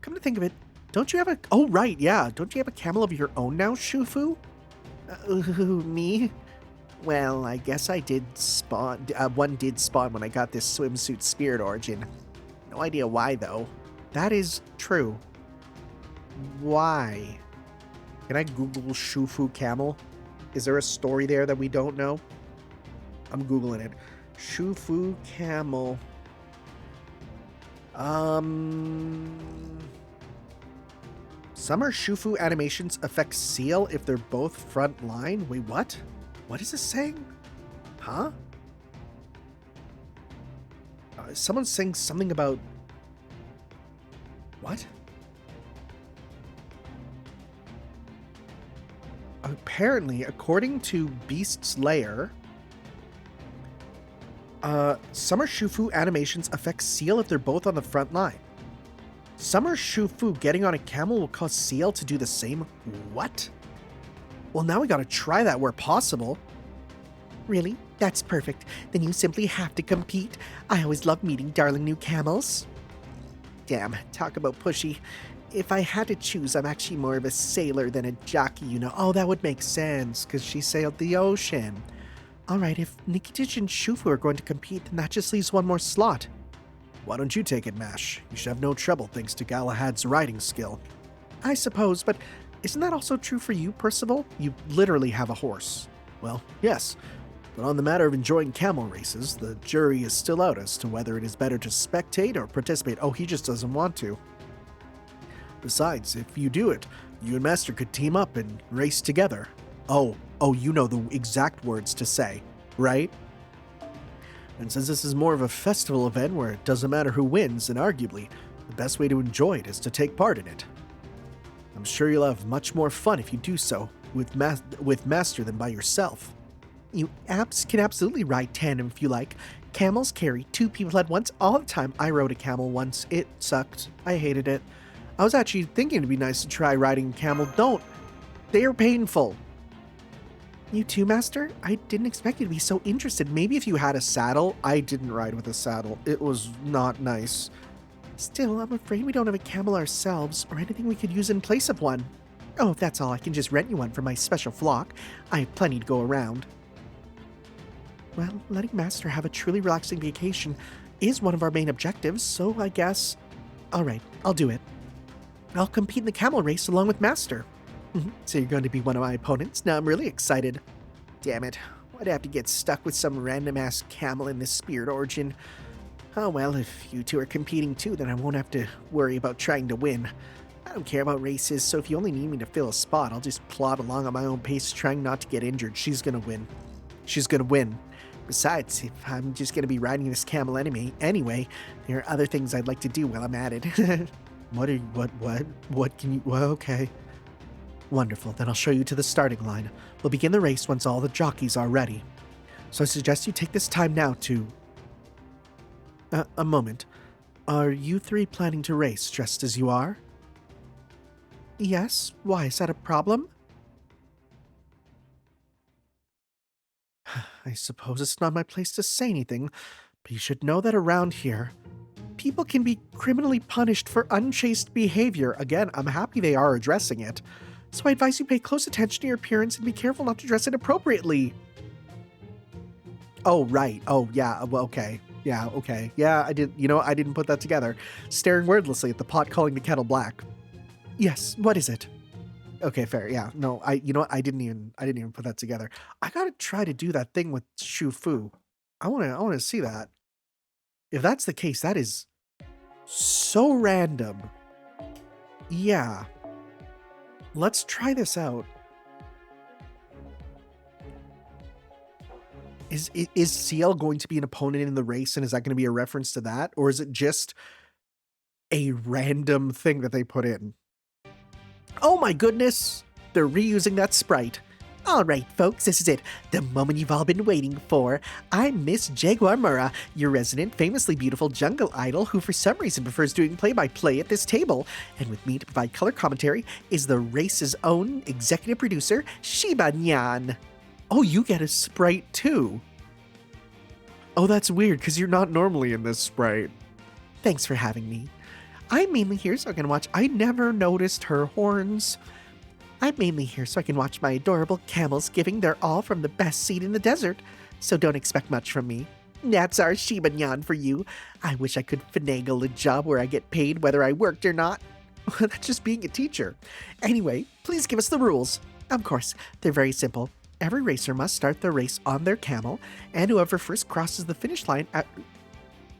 Come to think of it, don't you have a... Oh, right, yeah. Don't you have a camel of your own now, Shufu? Me? Well, I guess I did spawn... one did spawn when I got this swimsuit spirit origin. No idea why, though. That is true. Why? Can I Google Shufu camel? Is there a story there that we don't know? I'm Googling it. Shufu camel. Summer Shufu animations affect seal if they're both front line? Wait, what? What is this saying? Huh? Someone's saying something about... What? Apparently, according to Beast's Lair, Summer Shufu animations affect seal if they're both on the front line. Summer Shufu getting on a camel will cause seal to do the same? What? Well, now we gotta try that where possible. Really? That's perfect. Then you simply have to compete. I always love meeting darling new camels. Damn, talk about pushy. If I had to choose, I'm actually more of a sailor than a jockey, you know. Oh, that would make sense, because she sailed the ocean. Alright, if Nikitich and Shufu are going to compete, then that just leaves one more slot. Why don't you take it, Mash? You should have no trouble thanks to Galahad's riding skill. I suppose, but isn't that also true for you, Percival? You literally have a horse. Well, yes. But on the matter of enjoying camel races, the jury is still out as to whether it is better to spectate or participate. Oh, he just doesn't want to. Besides, if you do it, you and Master could team up and race together. Oh, you know the exact words to say, right? And since this is more of a festival event where it doesn't matter who wins, then arguably, the best way to enjoy it is to take part in it. I'm sure you'll have much more fun if you do so with Master than by yourself. You can absolutely ride tandem if you like. Camels carry 2 people at once all the time. I rode a camel once. It sucked. I hated it. I was actually thinking it'd be nice to try riding a camel. Don't. They are painful. You too, Master? I didn't expect you to be so interested. Maybe if you had a saddle. I didn't ride with a saddle. It was not nice. Still, I'm afraid we don't have a camel ourselves or anything we could use in place of one. Oh, if that's all, I can just rent you one from my special flock. I have plenty to go around. Well, letting Master have a truly relaxing vacation is one of our main objectives, so I guess... Alright, I'll do it. I'll compete in the camel race along with Master. So you're going to be one of my opponents? Now I'm really excited. Damn it, why'd I have to get stuck with some random-ass camel in this Spirit Origin? Oh well, if you two are competing too, then I won't have to worry about trying to win. I don't care about races, so if you only need me to fill a spot, I'll just plod along at my own pace, trying not to get injured. She's gonna win. She's gonna win. Besides, if I'm just gonna be riding this camel anyway, there are other things I'd like to do while I'm at it. What can you... Well, okay. Wonderful, then I'll show you to the starting line. We'll begin the race once all the jockeys are ready. So I suggest you take this time now to... a moment. Are you three planning to race just as you are? Yes, why, is that a problem? I suppose it's not my place to say anything, but you should know that around here, people can be criminally punished for unchaste behavior. Again, I'm happy they are addressing it. So I advise you pay close attention to your appearance and be careful not to dress inappropriately. Oh, right. Oh, yeah. Well, okay. Yeah, okay. Yeah, I didn't put that together. Staring wordlessly at the pot calling the kettle black. Yes, what is it? Okay, fair. Yeah, no, I didn't even put that together. I gotta try to do that thing with Shu Fu. I wanna see that. If that's the case, that is so random. Yeah. Let's try this out. Is CL going to be an opponent in the race, and is that going to be a reference to that? Or is it just a random thing that they put in? Oh my goodness! They're reusing that sprite. Alright folks, this is it. The moment you've all been waiting for. I'm Miss Jaguar Mura, your resident, famously beautiful jungle idol who for some reason prefers doing play-by-play at this table. And with me to provide color commentary is the race's own executive producer, Shiba Nyan. Oh, you get a sprite too. Oh, that's weird, because you're not normally in this sprite. Thanks for having me. I'm mainly here so I can watch... I never noticed her horns. I'm mainly here so I can watch my adorable camels giving their all from the best seed in the desert. So don't expect much from me. That's our Shiba Nyan for you. I wish I could finagle a job where I get paid whether I worked or not. That's just being a teacher. Anyway, please give us the rules. Of course, they're very simple. Every racer must start their race on their camel, and whoever first crosses the finish line at...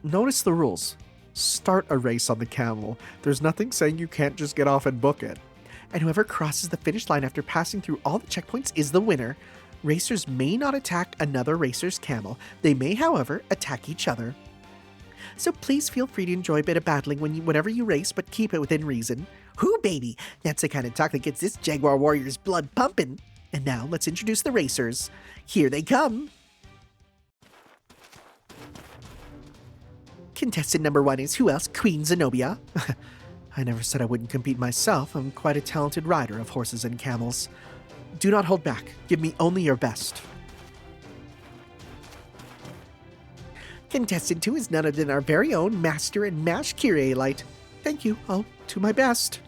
Notice the rules. Start a race on the camel. There's nothing saying you can't just get off and book it. And whoever crosses the finish line after passing through all the checkpoints is the winner. Racers may not attack another racer's camel. They may, however, attack each other. So please feel free to enjoy a bit of battling whenever you race, but keep it within reason. Whoo, baby! That's the kind of talk that gets this Jaguar Warrior's blood pumping. And now, let's introduce the racers. Here they come! Contestant number 1 is who else? Queen Zenobia. I never said I wouldn't compete myself. I'm quite a talented rider of horses and camels. Do not hold back. Give me only your best. Contestant 2 is none other than our very own Master and Mash Kyrie-lite. Thank you. I'll do my best.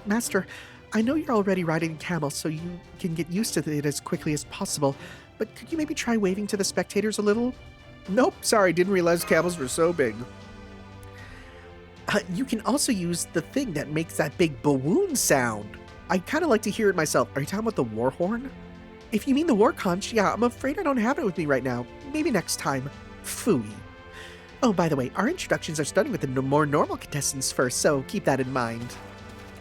Master, I know you're already riding a camel, so you can get used to it as quickly as possible, but could you maybe try waving to the spectators a little? Nope, sorry, didn't realize camels were so big. You can also use the thing that makes that big bawoon sound. I kind of like to hear it myself. Are you talking about the war horn? If you mean the war conch, yeah, I'm afraid I don't have it with me right now. Maybe next time. Phooey. Oh, by the way, our introductions are starting with the more normal contestants first, so keep that in mind.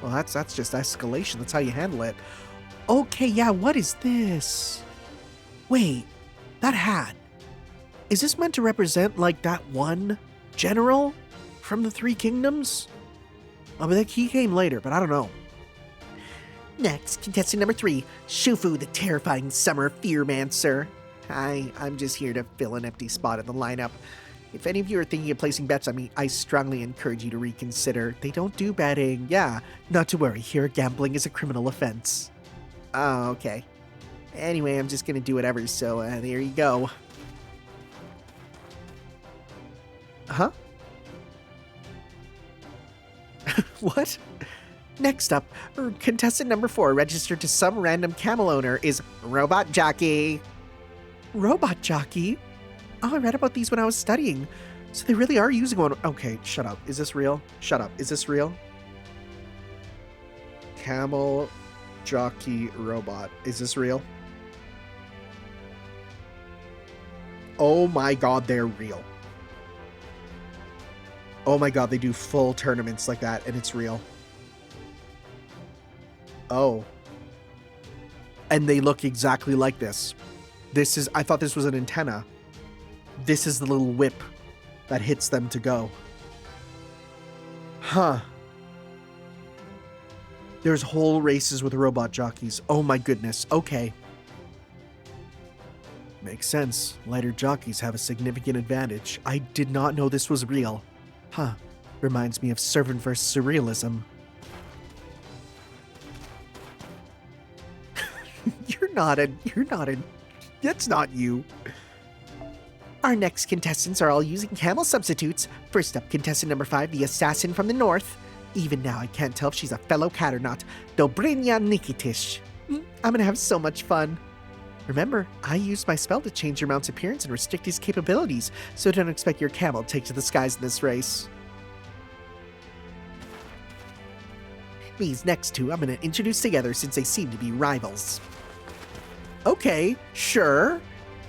Well, that's just escalation. That's how you handle it. Okay, yeah, what is this? Wait, that hat. Is this meant to represent, like, that one general from the Three Kingdoms? Oh, but he came later, but I don't know. Next, contestant number 3, Shufu, the terrifying summer fearmancer. I'm just here to fill an empty spot in the lineup. If any of you are thinking of placing bets on me, I strongly encourage you to reconsider. They don't do betting. Yeah, not to worry. Here, gambling is a criminal offense. Oh, okay. Anyway, I'm just gonna do whatever, so there you go. Huh? What? Next up, contestant number 4 registered to some random camel owner is Robot Jockey. Robot Jockey? Oh, I read about these when I was studying. So they really are using one. Okay, shut up. Is this real? Shut up. Is this real? Camel Jockey Robot. Is this real? Oh my god, they're real. Oh my god, they do full tournaments like that, and it's real. Oh. And they look exactly like this. I thought this was an antenna. This is the little whip that hits them to go. Huh. There's whole races with robot jockeys. Oh my goodness. Okay. Makes sense. Lighter jockeys have a significant advantage. I did not know this was real. Huh. Reminds me of Servant vs. Surrealism. You're not that's not you. Our next contestants are all using camel substitutes. First up, contestant number 5, the assassin from the north. Even now, I can't tell if she's a fellow cat or not. Dobrynya Nikitish. I'm gonna have so much fun. Remember, I used my spell to change your mount's appearance and restrict his capabilities, so don't expect your camel to take to the skies in this race. These next two I'm gonna introduce together since they seem to be rivals. Okay, sure.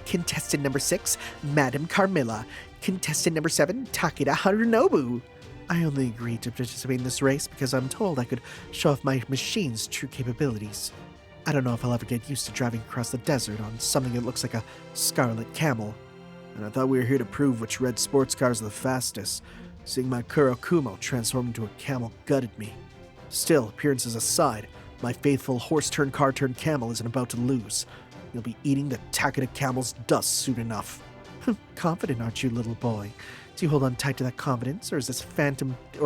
Contestant number 6, Madame Carmilla. Contestant number 7, Takeda Harunobu. I only agreed to participate in this race because I'm told I could show off my machine's true capabilities. I don't know if I'll ever get used to driving across the desert on something that looks like a scarlet camel. And I thought we were here to prove which red sports cars are the fastest. Seeing my Kurokumo transform into a camel gutted me. Still, appearances aside, my faithful horse-turned-car-turned-camel isn't about to lose. You'll be eating the Takeda camel's dust soon enough. Confident, aren't you, little boy? Do you hold on tight to that confidence, or is this phantom, do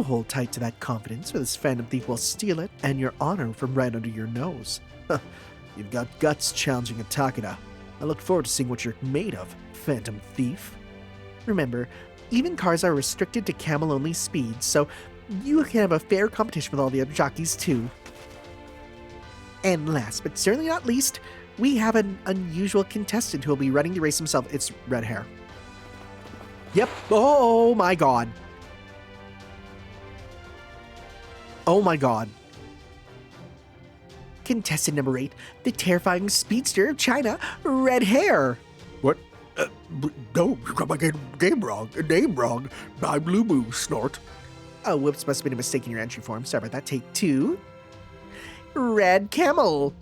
hold tight to that confidence, or this phantom thief will steal it and your honor from right under your nose. You've got guts challenging a Takeda. I look forward to seeing what you're made of, phantom thief. Remember, even cars are restricted to camel-only speeds, so you can have a fair competition with all the other jockeys too. And last but certainly not least, we have an unusual contestant who will be running the race himself. It's red hair. Yep. Oh my god. Oh my god. Contestant number 8, the terrifying speedster of China, red hair. What? No, you got my name wrong. I'm Lubu, snort. Oh, whoops, must have been a mistake in your entry form. Sorry about that. Take 2. Red camel.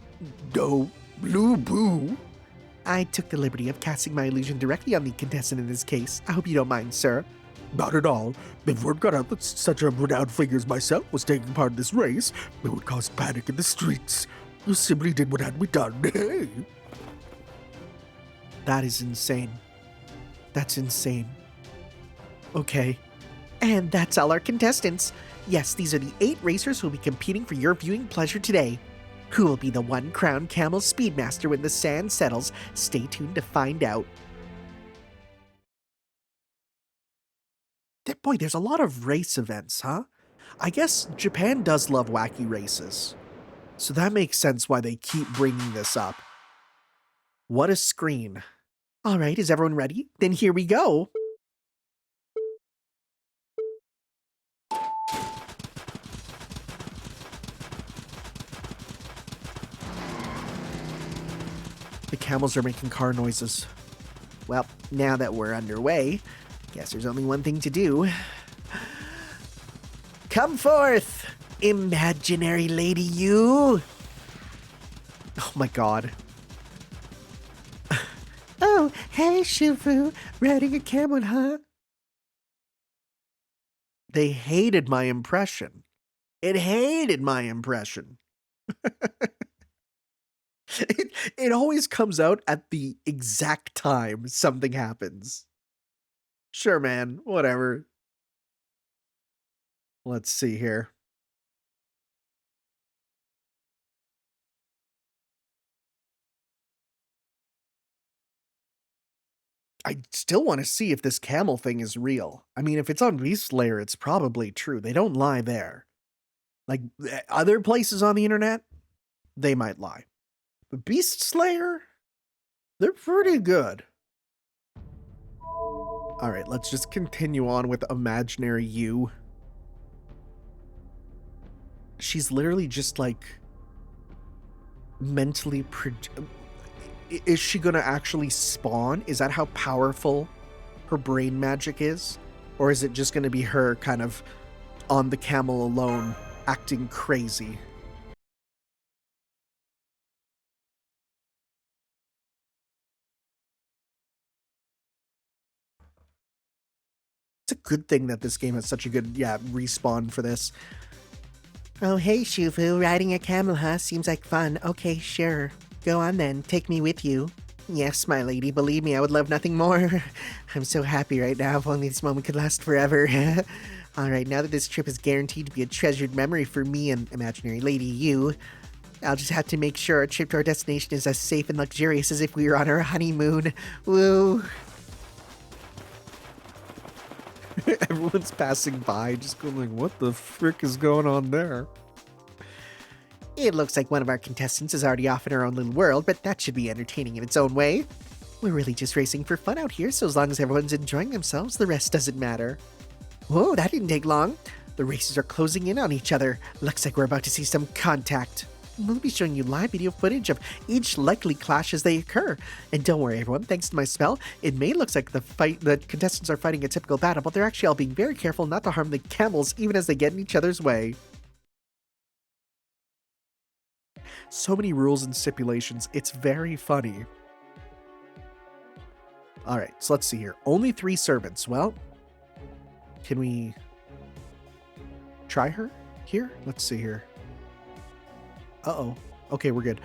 No, Lubu. I took the liberty of casting my illusion directly on the contestant in this case. I hope you don't mind, sir. Not at all. If word got out that such a renowned figure as myself was taking part in this race, it would cause panic in the streets. You simply did what had to be done. Hey. That is insane. That's insane. Okay. And that's all our contestants. Yes, these are the 8 racers who will be competing for your viewing pleasure today. Who will be the one-crowned camel speedmaster when the sand settles? Stay tuned to find out. Boy, there's a lot of race events, huh? I guess Japan does love wacky races. So that makes sense why they keep bringing this up. What a screen. All right, is everyone ready? Then here we go. The camels are making car noises. Well, now that we're underway, guess there's only one thing to do. Come forth, imaginary lady you! Oh my god. Oh, hey Shifu, riding a camel, huh? They hated my impression. It hated my impression. It always comes out at the exact time something happens. Sure, man. Whatever. Let's see here. I still want to see if this camel thing is real. I mean, if it's on Beast Layer, it's probably true. They don't lie there. Like, other places on the internet, they might lie. But Beast Slayer, they're pretty good. Alright, let's just continue on with Imaginary You. She's literally just, like, mentally... Is she gonna actually spawn? Is that how powerful her brain magic is? Or is it just gonna be her kind of on the camel alone, acting crazy? It's a good thing that this game has such a good, respawn for this. Oh, hey, Shufu, riding a camel, huh? Seems like fun. Okay, sure. Go on then, take me with you. Yes, my lady, believe me, I would love nothing more. I'm so happy right now, if only this moment could last forever. Alright, now that this trip is guaranteed to be a treasured memory for me and imaginary lady you, I'll just have to make sure our trip to our destination is as safe and luxurious as if we were on our honeymoon. Woo! Everyone's passing by, just going like, what the frick is going on there? It looks like one of our contestants is already off in her own little world, but that should be entertaining in its own way. We're really just racing for fun out here, so as long as everyone's enjoying themselves, the rest doesn't matter. Whoa, that didn't take long. The races are closing in on each other. Looks like we're about to see some contact. We'll be showing you live video footage of each likely clash as they occur. And don't worry everyone, thanks to my spell, it may look like the contestants are fighting a typical battle, but they're actually all being very careful not to harm the camels even as they get in each other's way. So many rules and stipulations, it's very funny. Alright, so let's see here. Only 3 servants. Well, can we try her here? Let's see here. Uh-oh. Okay, we're good.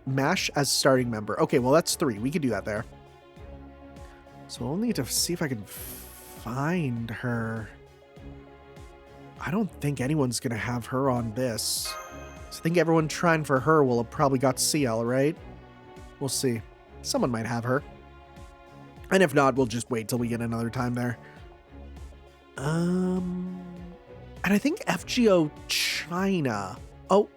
Mash as starting member. Okay, well, that's 3. We can do that there. So we'll need to see if I can find her. I don't think anyone's going to have her on this. So I think everyone trying for her will have probably got CL, right? We'll see. Someone might have her. And if not, we'll just wait till we get another time there. And I think FGO China. Oh,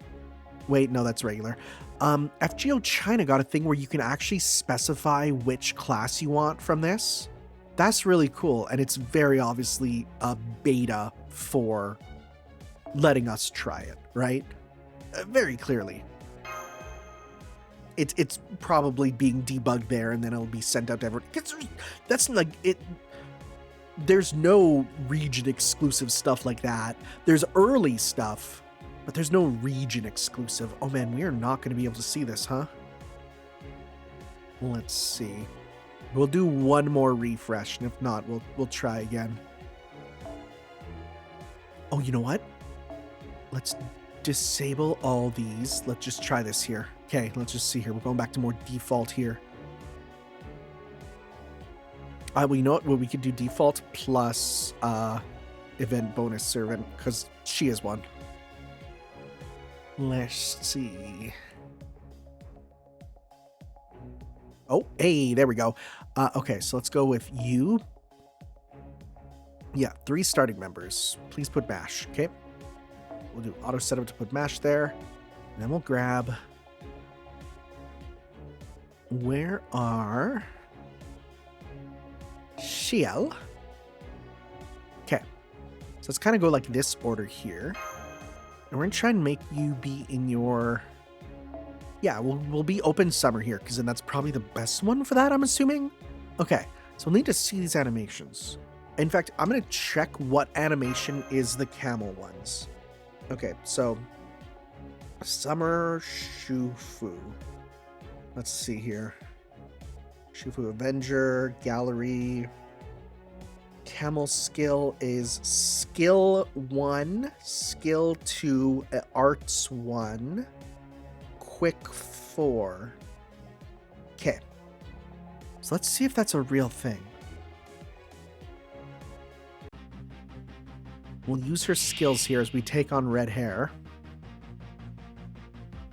wait, no, that's regular. FGO China got a thing where you can actually specify which class you want from this. That's really cool, and it's very obviously a beta for letting us try it, right? Very clearly. It's probably being debugged there, and then it'll be sent out to everyone. That's like it. There's no region exclusive stuff like that. There's early stuff, but there's no region exclusive. Oh man, we are not going to be able to see this, huh? Let's see. We'll do one more refresh, and if not, we'll try again. Oh, you know what? Let's disable all these. Let's just try this here. Okay, let's just see here. We're going back to more default here. Well, you know what? Well, we could do default plus event bonus servant, because she is one. Let's see. Oh, hey, there we go. Okay, so let's go with you. Yeah, 3 starting members. Please put MASH, okay? We'll do auto setup to put MASH there. And then we'll grab... Where are... Shiel? Okay. So let's kind of go like this order here. And we're going to try and make you be in your... Yeah, we'll be open summer here, because then that's probably the best one for that, I'm assuming. Okay, so we'll need to see these animations. In fact, I'm going to check what animation is the camel ones. Okay, so Summer Shufu. Let's see here. Shufu Avenger, Gallery. Camel skill is Skill 1, Skill 2, Arts 1, quick 4. Okay. So let's see if that's a real thing. We'll use her skills here as we take on red hair.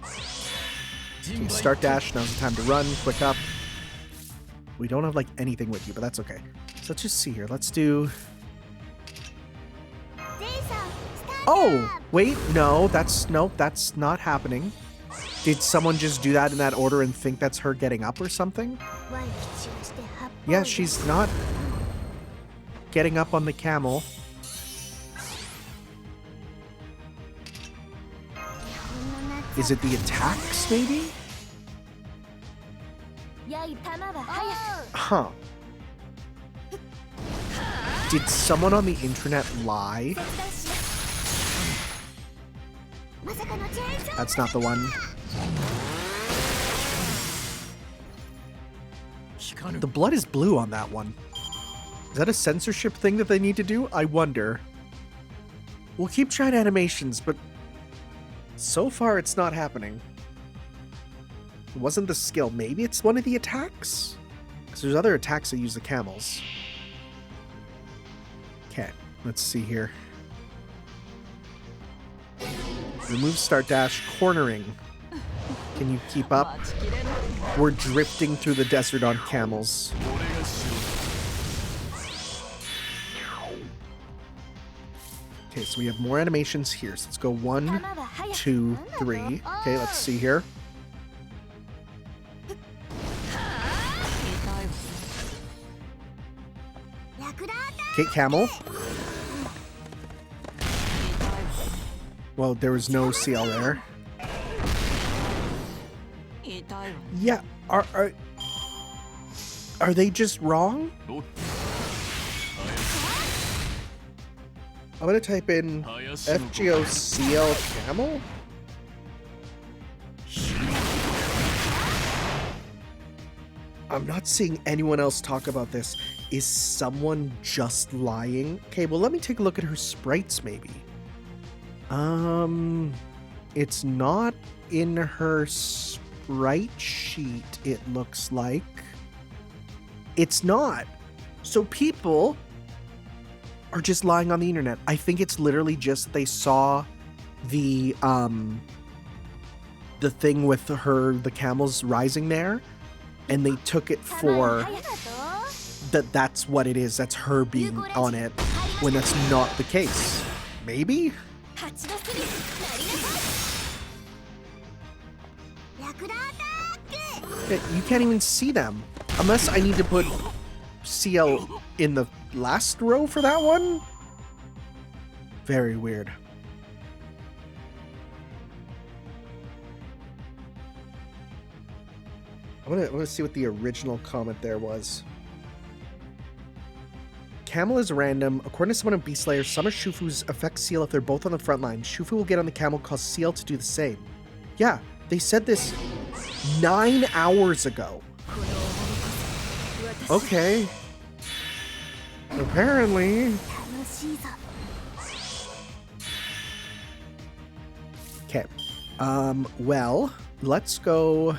Okay, start dash, now's the time to run, quick up. We don't have like anything with you, but that's okay. So let's just see here. Let's do... Oh, wait, no, that's not happening. Did someone just do that in that order and think that's her getting up or something? Yeah, she's not getting up on the camel. Is it the attacks, maybe? Huh. Did someone on the internet lie? That's not the one. The blood is blue on that one. Is that a censorship thing that they need to do? I wonder. We'll keep trying animations, but so far it's not happening. It wasn't the skill. Maybe it's one of the attacks? Because there's other attacks that use the camels. Okay, let's see here. Remove start dash, cornering. Can you keep up? We're drifting through the desert on camels. Okay, so we have more animations here. So let's go 1, 2, 3. Okay, let's see here. Okay, camel. Well, there was no CL there. Yeah, are they just wrong? I'm gonna type in FGOCL camel. I'm not seeing anyone else talk about this. Is someone just lying? Okay, well, let me take a look at her sprites, maybe. It's not in her sprite sheet, it looks like. It's not. So people are just lying on the internet. I think it's literally just they saw the thing with the camels rising there, and they took it for that's what it is. That's her being on it, when that's not the case. Maybe? Yeah, you can't even see them. Unless I need to put CL in the last row for that one? Very weird. I want to see what the original comment there was. Camel is random. According to someone in Beastlayer, some of Shufu's affect CL if they're both on the front line. Shufu will get on the camel, cause CL to do the same. Yeah, they said this 9 hours ago. Okay. Apparently. Okay. Well, let's go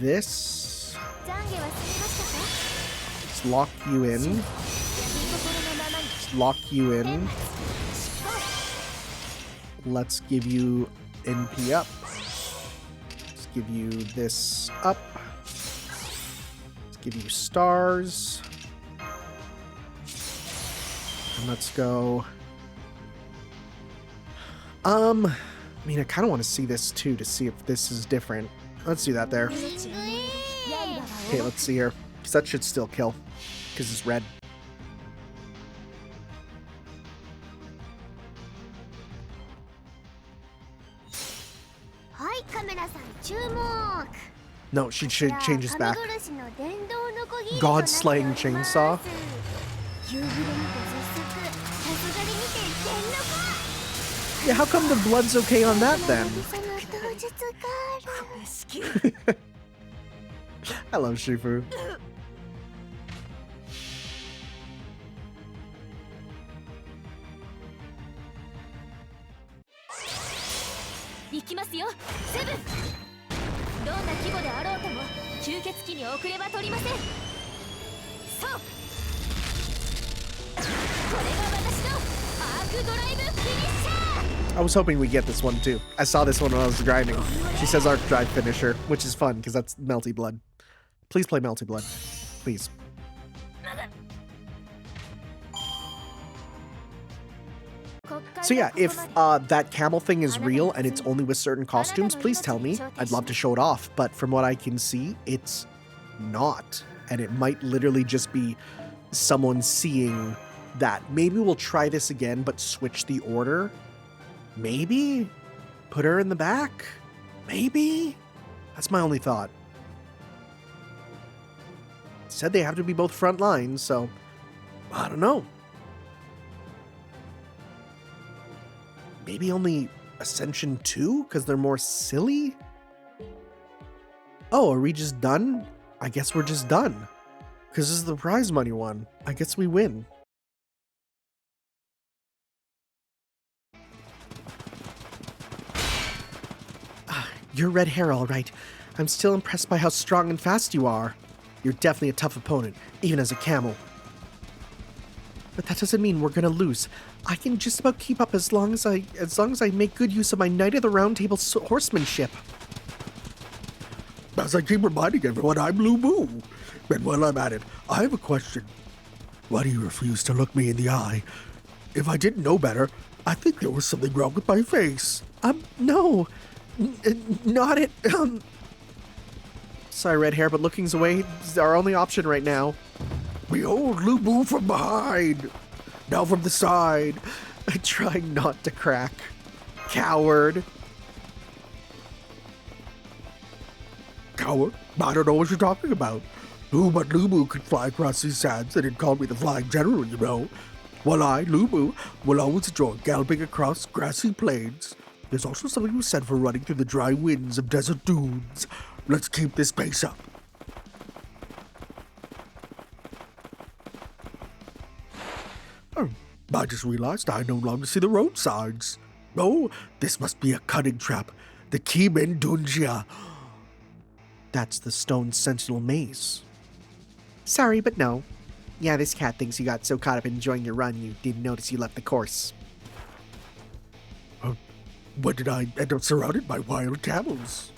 this. Let's lock you in. Let's lock you in. Let's give you NP up. Let's give you this up. Let's give you stars. And let's go. I mean, I kind of want to see this too, to see if this is different. Let's do that there. Okay, let's see here. Because that should still kill. Because it's red. No, she should change his back. God slaying chainsaw. Yeah, how come the blood's okay on that then? I love Shifu. んな規模であろうとも吸血鬼に遅れは取りません。そう、これが私のアークドライブフィニッシャー。 I was hoping we'd get this one too. I saw this one when I was grinding. She says Arc Drive Finisher, which is fun because that's Melty Blood. Please play Melty Blood. Please. So yeah, if that camel thing is real and it's only with certain costumes, please tell me. I'd love to show it off, but from what I can see, it's not. And it might literally just be someone seeing that. Maybe we'll try this again, but switch the order. Maybe? Put her in the back? Maybe? That's my only thought. Said they have to be both front lines, so I don't know. Maybe only Ascension 2 because they're more silly? Oh, are we just done? I guess we're just done. Because this is the prize money one. I guess we win. You're red hair, all right. I'm still impressed by how strong and fast you are. You're definitely a tough opponent, even as a camel. But that doesn't mean we're gonna lose. I can just about keep up as long as I make good use of my Knight of the Round Table horsemanship. As I keep reminding everyone, I'm Lu Bu. And while I'm at it, I have a question. Why do you refuse to look me in the eye? If I didn't know better, I think there was something wrong with my face. No. Not it. Sorry, red hair, but looking's away is our only option right now. Behold Lu Bu from behind. Now from the side. I try not to crack. Coward. Coward? I don't know what you're talking about. Who but Lu Bu could fly across these sands and call me the Flying General, you know. While I, Lu Bu, will always enjoy galloping across grassy plains. There's also something to be said for running through the dry winds of desert dunes. Let's keep this pace up. Oh, I just realized I no longer see the road signs. Oh, this must be a cunning trap. The Kimen Dunjia. That's the Stone Sentinel Maze. Sorry, but no. Yeah, this cat thinks you got so caught up in enjoying your run you didn't notice you left the course. When did I end up surrounded by wild camels?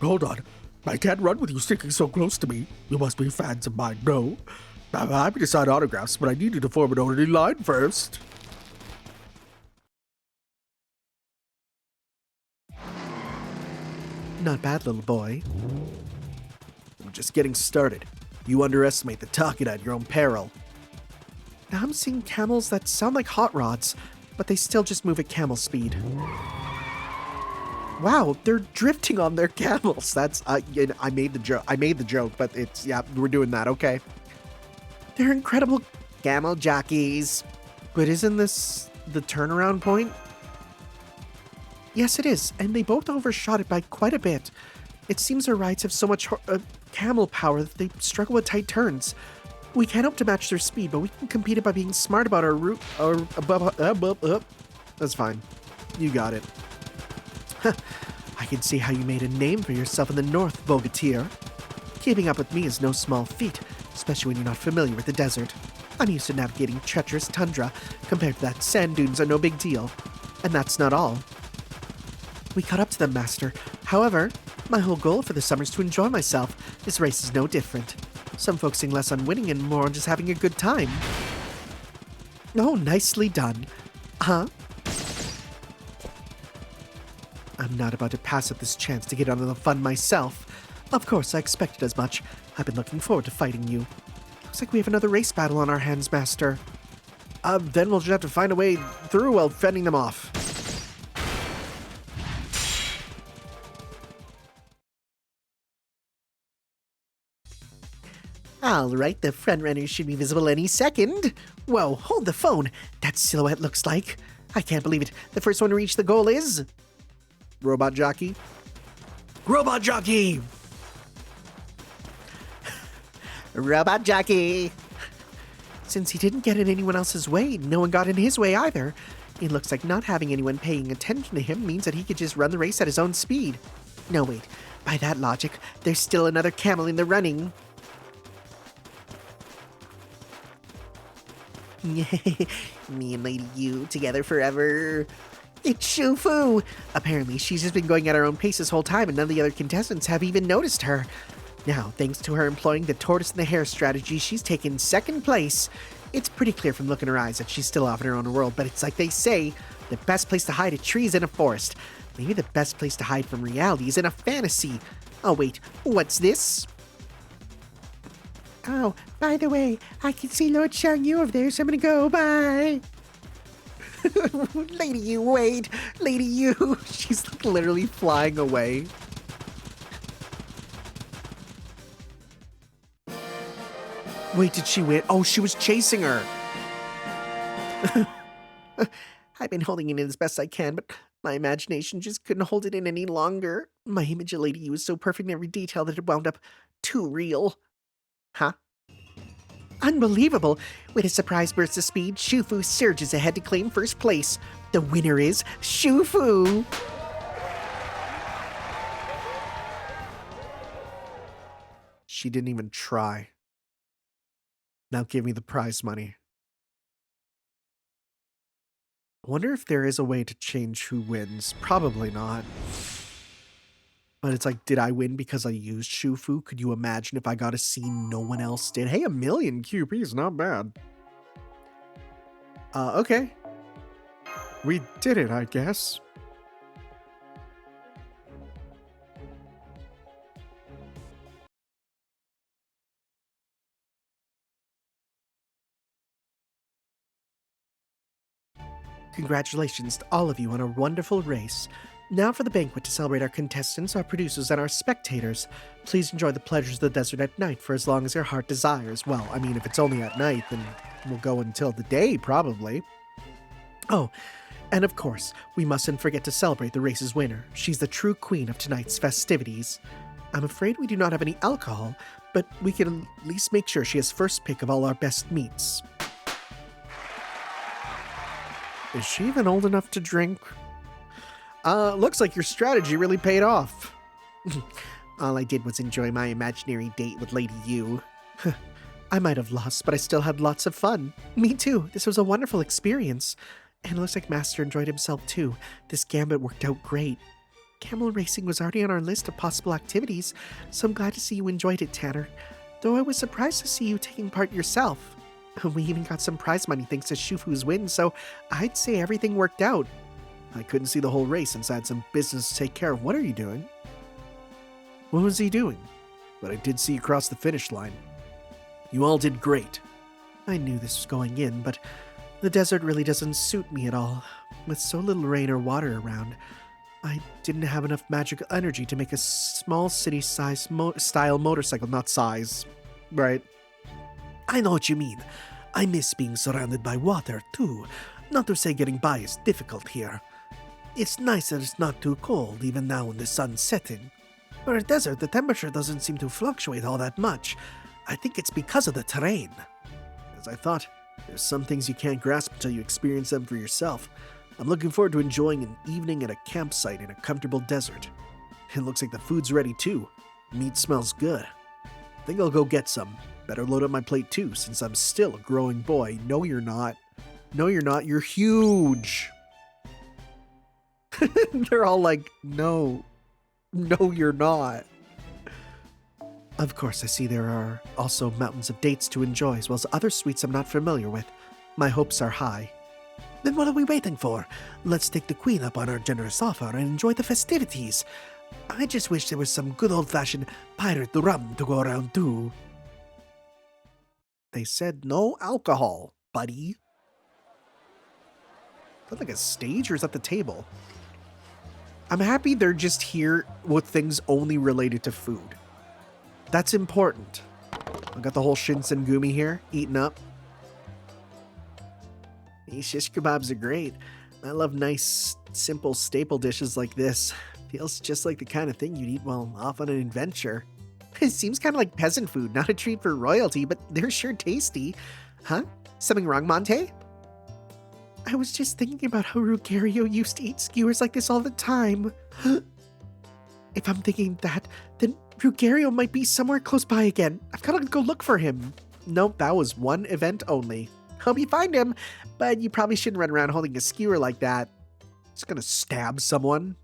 Hold on. I can't run with you sticking so close to me. You must be fans of mine, no? I'm happy to sign autographs, but I needed to form an orderly line first. Not bad, little boy. I'm just getting started. You underestimate the target at your own peril. Now I'm seeing camels that sound like hot rods, but they still just move at camel speed. Wow, they're drifting on their camels. That's I made the joke, but it's yeah, we're doing that, okay. They're incredible camel jockeys. But isn't this the turnaround point? Yes, it is, and they both overshot it by quite a bit. It seems our rides have so much camel power that they struggle with tight turns. We can't hope to match their speed, but we can compete it by being smart about our route. That's fine. You got it. I can see how you made a name for yourself in the north, Bogatir. Keeping up with me is no small feat, especially when you're not familiar with the desert. I'm used to navigating treacherous tundra. Compared to that, sand dunes are no big deal. And that's not all. We caught up to them, Master. However, my whole goal for the summer is to enjoy myself. This race is no different. So I'm focusing less on winning and more on just having a good time. Oh, nicely done. Huh? I'm not about to pass up this chance to get on the fun myself. Of course, I expected as much. I've been looking forward to fighting you. Looks like we have another race battle on our hands, Master. Then we'll just have to find a way through while fending them off. Alright, the frontrunner should be visible any second. Whoa, hold the phone. That silhouette looks like... I can't believe it. The first one to reach the goal is... Robot Jockey? Robot Jockey! Robot Jockey! Since he didn't get in anyone else's way, no one got in his way either. It looks like not having anyone paying attention to him means that he could just run the race at his own speed. No, wait. By that logic, there's still another camel in the running. Me and Lady Yu together forever. It's Shufu! Apparently, she's just been going at her own pace this whole time and none of the other contestants have even noticed her. Now, thanks to her employing the tortoise and the hare strategy, she's taken second place. It's pretty clear from the look in her eyes that she's still off in her own world, but it's like they say, the best place to hide a tree is in a forest. Maybe the best place to hide from reality is in a fantasy. Oh wait, what's this? Oh, by the way, I can see Lord Xiang Yu over there, so I'm gonna go, bye. Lady Yu, wait! Lady Yu! She's like literally flying away. Wait, did she win? Oh, she was chasing her! I've been holding it in as best I can, but my imagination just couldn't hold it in any longer. My image of Lady Yu was so perfect in every detail that it wound up too real. Huh? Unbelievable! With a surprise burst of speed, Shufu surges ahead to claim first place. The winner is Shufu! She didn't even try. Now give me the prize money. I wonder if there is a way to change who wins. Probably not. But it's like, did I win because I used Shufu? Could you imagine if I got a scene no one else did? Hey, 1,000,000 QPs, not bad. Okay. We did it, I guess. Congratulations to all of you on a wonderful race. Now for the banquet to celebrate our contestants, our producers, and our spectators. Please enjoy the pleasures of the desert at night for as long as your heart desires. Well, I mean, if it's only at night, then we'll go until the day, probably. Oh, and of course, we mustn't forget to celebrate the race's winner. She's the true queen of tonight's festivities. I'm afraid we do not have any alcohol, but we can at least make sure she has first pick of all our best meats. Is she even old enough to drink? Looks like your strategy really paid off. All I did was enjoy my imaginary date with Lady Yu. I might have lost, but I still had lots of fun. Me too. This was a wonderful experience. And it looks like Master enjoyed himself too. This gambit worked out great. Camel racing was already on our list of possible activities, so I'm glad to see you enjoyed it, Tanner. Though I was surprised to see you taking part yourself. We even got some prize money thanks to Shufu's win, so I'd say everything worked out. I couldn't see the whole race since I had some business to take care of. What are you doing? What was he doing? But I did see you cross the finish line. You all did great. I knew this was going in, but the desert really doesn't suit me at all. With so little rain or water around, I didn't have enough magical energy to make a small city-size style motorcycle, not size. Right. I know what you mean. I miss being surrounded by water, too. Not to say getting by is difficult here. It's nice that it's not too cold, even now when the sun's setting. For a desert, the temperature doesn't seem to fluctuate all that much. I think it's because of the terrain. As I thought, there's some things you can't grasp until you experience them for yourself. I'm looking forward to enjoying an evening at a campsite in a comfortable desert. It looks like the food's ready, too. Meat smells good. I think I'll go get some. Better load up my plate too, since I'm still a growing boy. No, you're not. No, you're not. You're huge. They're all like, no. No, you're not. Of course, I see there are also mountains of dates to enjoy, as well as other sweets I'm not familiar with. My hopes are high. Then what are we waiting for? Let's take the queen up on our generous offer and enjoy the festivities. I just wish there was some good old-fashioned pirate rum to go around too. They said no alcohol, buddy. Is that like a stage or is that the table? I'm happy they're just here with things only related to food. That's important. I got the whole shinsengumi here, eaten up. These shish kebabs are great. I love nice, simple staple dishes like this. Feels just like the kind of thing you'd eat while off on an adventure. It seems kind of like peasant food, not a treat for royalty, but they're sure tasty. Huh? Something wrong, Monte? I was just thinking about how Rugario used to eat skewers like this all the time. If I'm thinking that, then Rugario might be somewhere close by again. I've gotta go look for him. Nope, that was one event only. Hope you find him, but you probably shouldn't run around holding a skewer like that. It's gonna stab someone.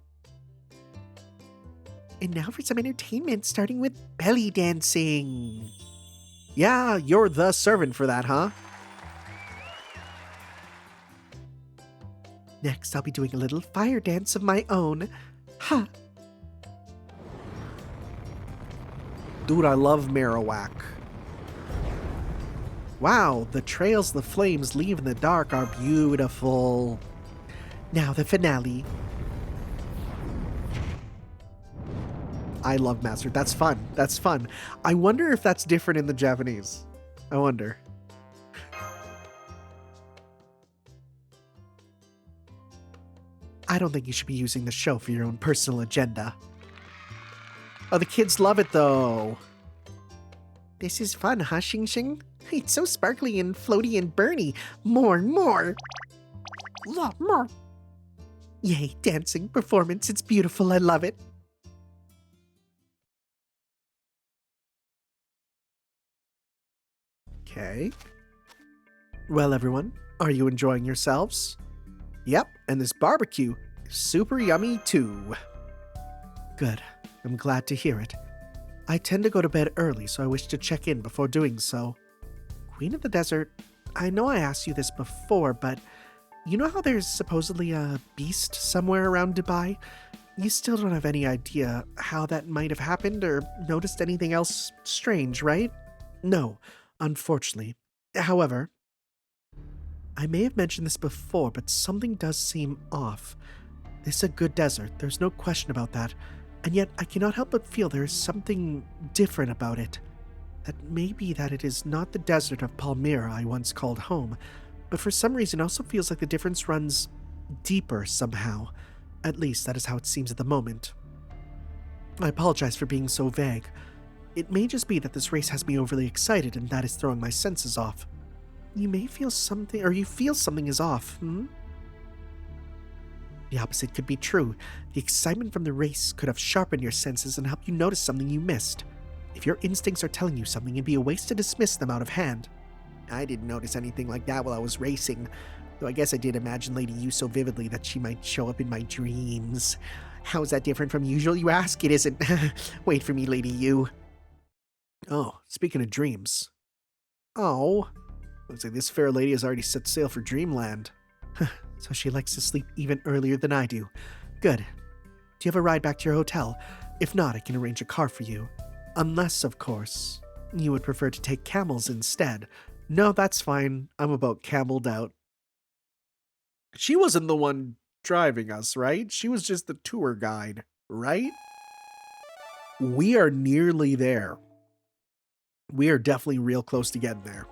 And now for some entertainment, starting with belly dancing. Yeah, you're the servant for that, huh? Next, I'll be doing a little fire dance of my own. Ha! Dude, I love Marowak. Wow, the trails the flames leave in the dark are beautiful. Now the finale. I love Master. That's fun. That's fun. I wonder if that's different in the Japanese. I wonder. I don't think you should be using the show for your own personal agenda. Oh, the kids love it though. This is fun, huh, Xing Xing? It's so sparkly and floaty and burny. More. Yeah, more. Yay, dancing, performance, it's beautiful, I love it. Okay. Well, everyone, are you enjoying yourselves? Yep, and this barbecue is super yummy too. Good, I'm glad to hear it. I tend to go to bed early, so I wish to check in before doing so. Queen of the Desert, I know I asked you this before, but you know how there's supposedly a beast somewhere around Dubai? You still don't have any idea how that might have happened or noticed anything else strange, right? No, unfortunately. However, I may have mentioned this before, but something does seem off. This is a good desert, there's no question about that, and yet I cannot help but feel there is something different about it. That may be that it is not the desert of Palmyra I once called home, but for some reason it also feels like the difference runs deeper somehow. At least that is how it seems at the moment. I apologize for being so vague. It may just be that this race has me overly excited and that is throwing my senses off. You may feel something, or you feel something is off, The opposite could be true. The excitement from the race could have sharpened your senses and helped you notice something you missed. If your instincts are telling you something, it'd be a waste to dismiss them out of hand. I didn't notice anything like that while I was racing, though I guess I did imagine Lady Yu so vividly that she might show up in my dreams. How is that different from usual, you ask? It isn't. Wait for me, Lady Yu. Oh, speaking of dreams. Oh, looks like this fair lady has already set sail for Dreamland. So she likes to sleep even earlier than I do. Good. Do you have a ride back to your hotel? If not, I can arrange a car for you. Unless, of course, you would prefer to take camels instead. No, that's fine. I'm about cameled out. She wasn't the one driving us, right? She was just the tour guide, right? We are nearly there. We are definitely real close to getting there.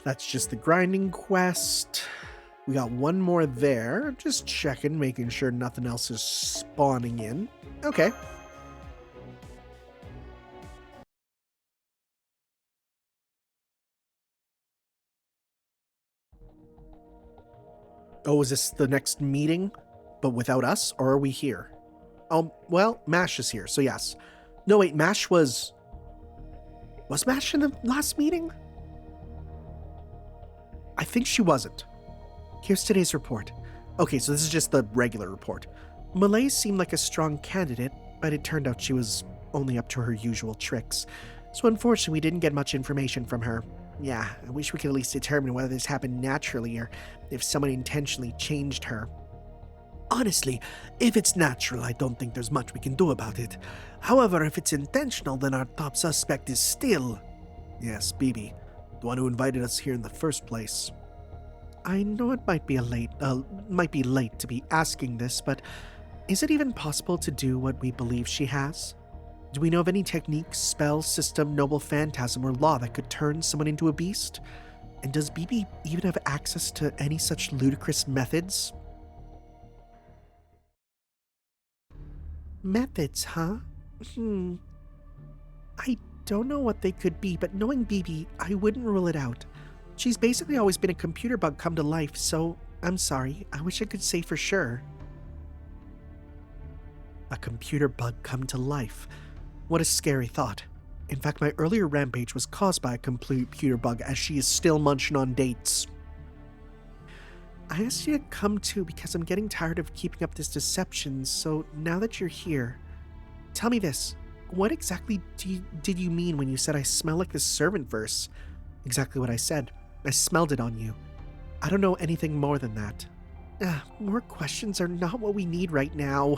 That's just the grinding quest. We got one more there. Just checking, making sure nothing else is spawning in. Okay. Oh, is this the next meeting? But without us? Or are we here? Well, Mash is here, so yes. No, wait, Mash was... Was Mash in the last meeting? I think she wasn't. Here's today's report. Okay, so this is just the regular report. Malay seemed like a strong candidate, but it turned out she was only up to her usual tricks. So unfortunately, we didn't get much information from her. Yeah, I wish we could at least determine whether this happened naturally or if someone intentionally changed her. Honestly, if it's natural, I don't think there's much we can do about it. However, if it's intentional, then our top suspect is still... Yes, Bibi, the one who invited us here in the first place. I know it might be late to be asking this, but is it even possible to do what we believe she has? Do we know of any technique, spell, system, noble phantasm, or law that could turn someone into a beast? And does Bibi even have access to any such ludicrous methods? Methods, huh? I don't know what they could be, but knowing Bibi, I wouldn't rule it out. She's basically always been a computer bug come to life, so I'm sorry. I wish I could say for sure. A computer bug come to life. What a scary thought. In fact, my earlier rampage was caused by a computer bug, as she is still munching on dates. I asked you to come too because I'm getting tired of keeping up this deception, so now that you're here, tell me this. What exactly did you mean when you said I smell like the servant verse? Exactly what I said. I smelled it on you. I don't know anything more than that. More questions are not what we need right now.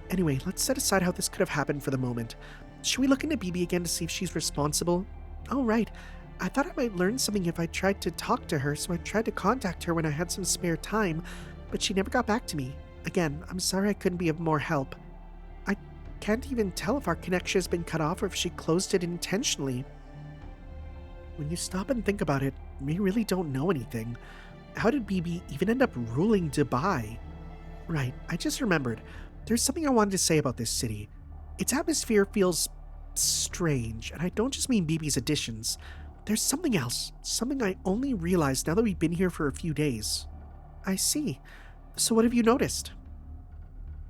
Anyway, let's set aside how this could have happened for the moment. Should we look into BB again to see if she's responsible? Oh, right. I thought I might learn something if I tried to talk to her, so I tried to contact her when I had some spare time, but she never got back to me. Again, I'm sorry I couldn't be of more help. I can't even tell if our connection has been cut off or if she closed it intentionally. When you stop and think about it, we really don't know anything. How did BB even end up ruling Dubai? Right, I just remembered. There's something I wanted to say about this city. Its atmosphere feels strange, and I don't just mean BB's additions. There's something else, something I only realized now that we've been here for a few days. I see. So what have you noticed?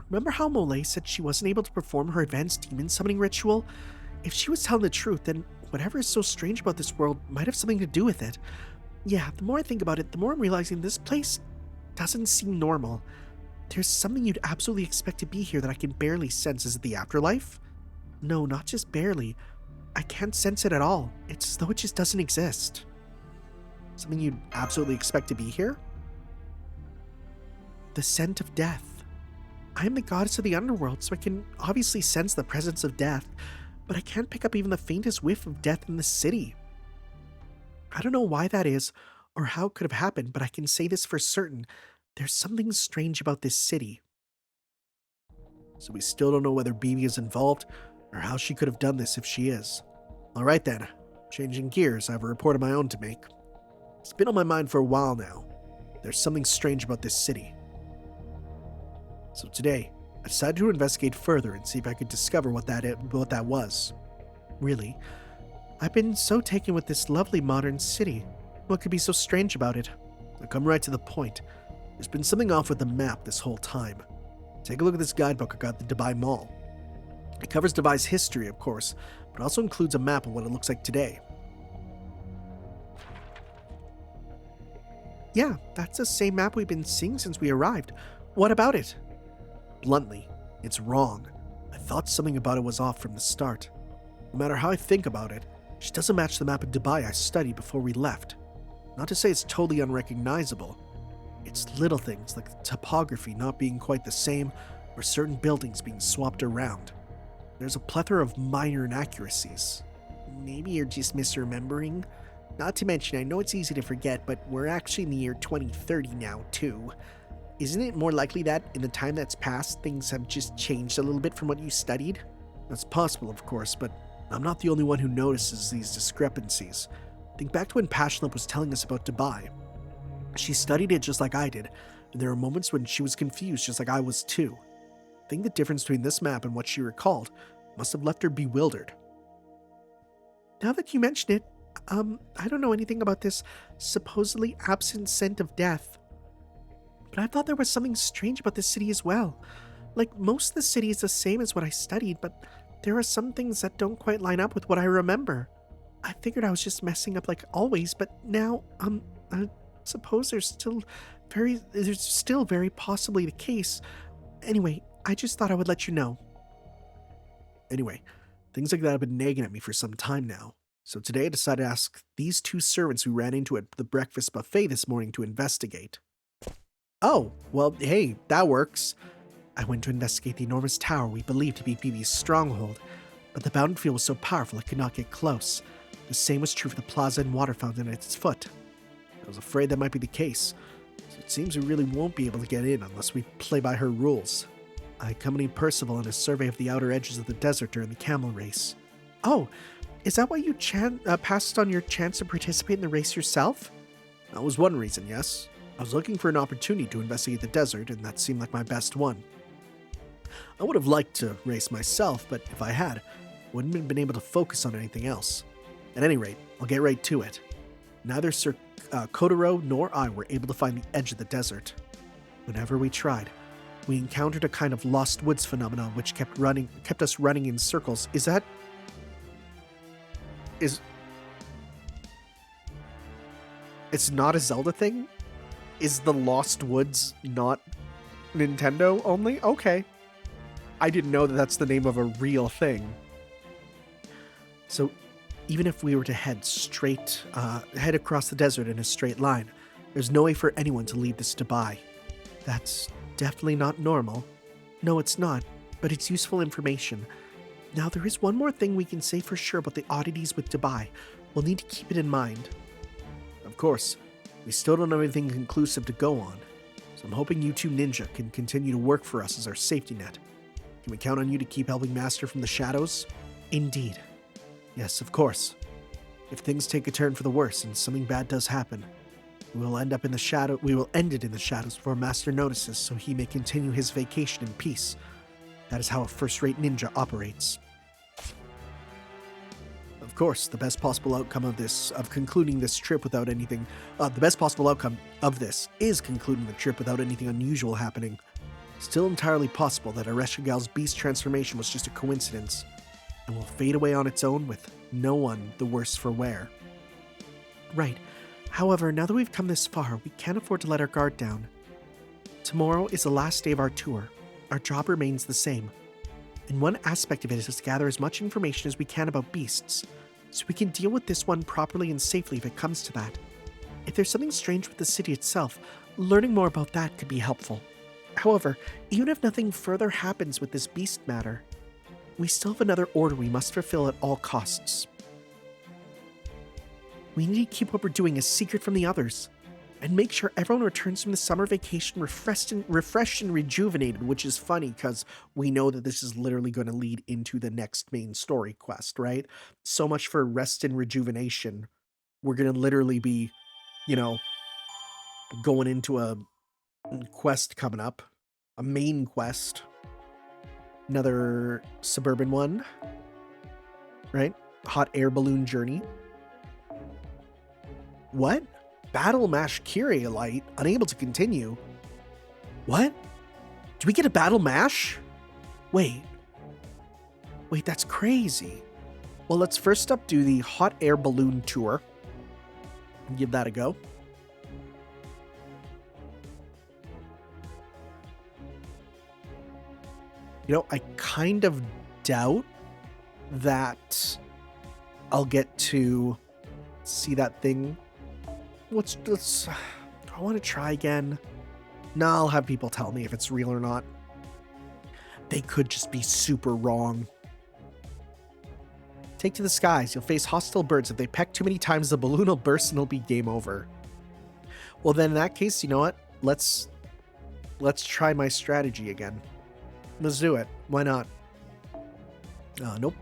Remember how Molay said she wasn't able to perform her advanced demon summoning ritual? If she was telling the truth, then whatever is so strange about this world might have something to do with it. Yeah, the more I think about it, the more I'm realizing this place doesn't seem normal. There's something you'd absolutely expect to be here that I can barely sense. Is it the afterlife? No, not just barely. I can't sense it at all. It's as though it just doesn't exist. Something you'd absolutely expect to be here? The scent of death. I am the goddess of the underworld, so I can obviously sense the presence of death, but I can't pick up even the faintest whiff of death in the city. I don't know why that is, or how it could have happened, but I can say this for certain. There's something strange about this city. So we still don't know whether BB is involved, or how she could have done this if she is. Alright then, changing gears, I have a report of my own to make. It's been on my mind for a while now. There's something strange about this city. So today, I decided to investigate further and see if I could discover what that was. Really, I've been so taken with this lovely modern city. What could be so strange about it? I'll come right to the point. There's been something off with the map this whole time. Take a look at this guidebook I got at the Dubai Mall. It covers Dubai's history, of course, but also includes a map of what it looks like today. Yeah, that's the same map we've been seeing since we arrived. What about it? Bluntly, it's wrong. I thought something about it was off from the start. No matter how I think about it, she doesn't match the map of Dubai I studied before we left. Not to say it's totally unrecognizable. It's little things like the topography not being quite the same, or certain buildings being swapped around. There's a plethora of minor inaccuracies. Maybe you're just misremembering? Not to mention, I know it's easy to forget, but we're actually in the year 2030 now, too. Isn't it more likely that, in the time that's passed, things have just changed a little bit from what you studied? That's possible, of course, but I'm not the only one who notices these discrepancies. Think back to when Pashlip was telling us about Dubai. She studied it just like I did, and there were moments when she was confused just like I was too. I think the difference between this map and what she recalled must have left her bewildered. Now that you mention it, I don't know anything about this supposedly absent scent of death. But I thought there was something strange about this city as well. Like, most of the city is the same as what I studied, but there are some things that don't quite line up with what I remember. I figured I was just messing up like always, but now, I suppose there's still very possibly the case. Anyway, I just thought I would let you know. Anyway, things like that have been nagging at me for some time now. So today I decided to ask these two servants we ran into at the breakfast buffet this morning to investigate. Oh, well, hey, that works. I went to investigate the enormous tower we believed to be BB's stronghold, but the boundary field was so powerful I could not get close. The same was true for the plaza and water fountain at its foot. I was afraid that might be the case, so it seems we really won't be able to get in unless we play by her rules. I accompanied Percival on a survey of the outer edges of the desert during the camel race. Oh, is that why you passed on your chance to participate in the race yourself? That was one reason, yes. I was looking for an opportunity to investigate the desert, and that seemed like my best one. I would have liked to race myself, but if I had, I wouldn't have been able to focus on anything else. At any rate, I'll get right to it. Neither Sir Kotaro nor I were able to find the edge of the desert. Whenever we tried, We encountered a kind of lost woods phenomenon which kept us running in circles. It's not a Zelda thing? Is the Lost Woods not Nintendo only? Okay. I didn't know that that's the name of a real thing. So even if we were to head across the desert in a straight line, there's no way for anyone to lead this Dubai. That's definitely not normal. No, it's not, but it's useful information. Now, there is one more thing we can say for sure about the oddities with Dubai. We'll need to keep it in mind. Of course, we still don't have anything conclusive to go on, so I'm hoping you two ninja can continue to work for us as our safety net. Can we count on you to keep helping Master from the shadows? Indeed. Yes, of course. If things take a turn for the worse and something bad does happen, we will end it in the shadows before Master notices, so he may continue his vacation in peace. That is how a first-rate ninja operates. Of course, the best possible outcome of this is concluding the trip without anything unusual happening. Still entirely possible that Areshigal's beast transformation was just a coincidence, and will fade away on its own with no one the worse for wear. Right. However, now that we've come this far, we can't afford to let our guard down. Tomorrow is the last day of our tour. Our job remains the same. And one aspect of it is to gather as much information as we can about beasts, so we can deal with this one properly and safely if it comes to that. If there's something strange with the city itself, learning more about that could be helpful. However, even if nothing further happens with this beast matter, we still have another order we must fulfill at all costs. We need to keep what we're doing a secret from the others, and make sure everyone returns from the summer vacation refreshed and rejuvenated, which is funny because we know that this is literally going to lead into the next main story quest, right? So much for rest and rejuvenation. We're going to literally be, going into a quest coming up, a main quest, another suburban one, right? Hot air balloon journey. What? Battle Mash Kyrie Light, unable to continue. What? Do we get a Battle Mash? Wait, that's crazy. Well, let's first up do the Hot Air Balloon Tour. Give that a go. I kind of doubt that I'll get to see that thing. Do I want to try again? No, I'll have people tell me if it's real or not. They could just be super wrong. Take to the skies. You'll face hostile birds. If they peck too many times, the balloon will burst and it'll be game over. Well, then in that case, you know what? Let's try my strategy again. Let's do it. Why not? Nope.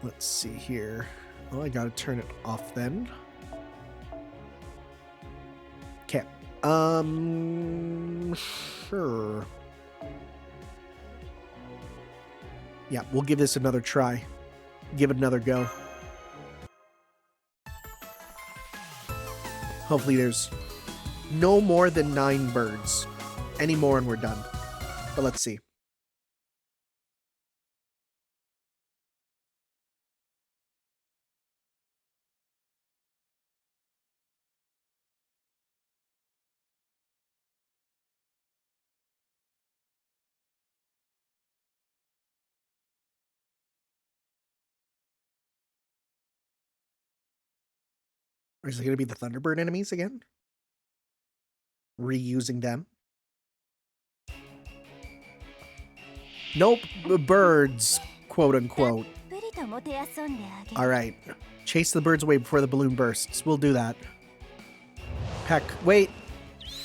Let's see here. Oh, I gotta turn it off then. Okay. Sure. Yeah, we'll give this another try. Give it another go. Hopefully there's no more than 9 birds. Any more and we're done. But let's see. Or is it going to be the Thunderbird enemies again? Reusing them? Nope, the birds, quote unquote. Alright, chase the birds away before the balloon bursts. We'll do that. Heck, wait.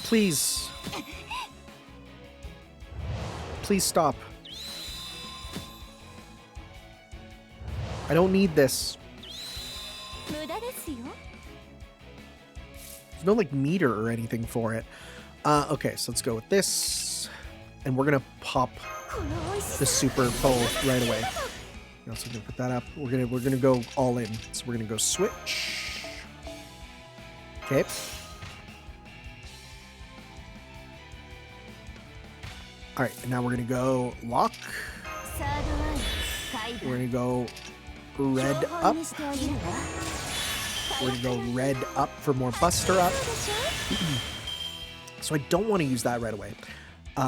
Please. Please stop. I don't need this. There's no meter or anything for it. Okay, so let's go with this. And we're gonna pop the super bow right away. We're also gonna put that up. We're gonna go all in. So we're gonna go switch. Okay. All right, and now we're gonna go lock. We're gonna go red up. We're gonna go red up for more Buster up. So I don't want to use that right away.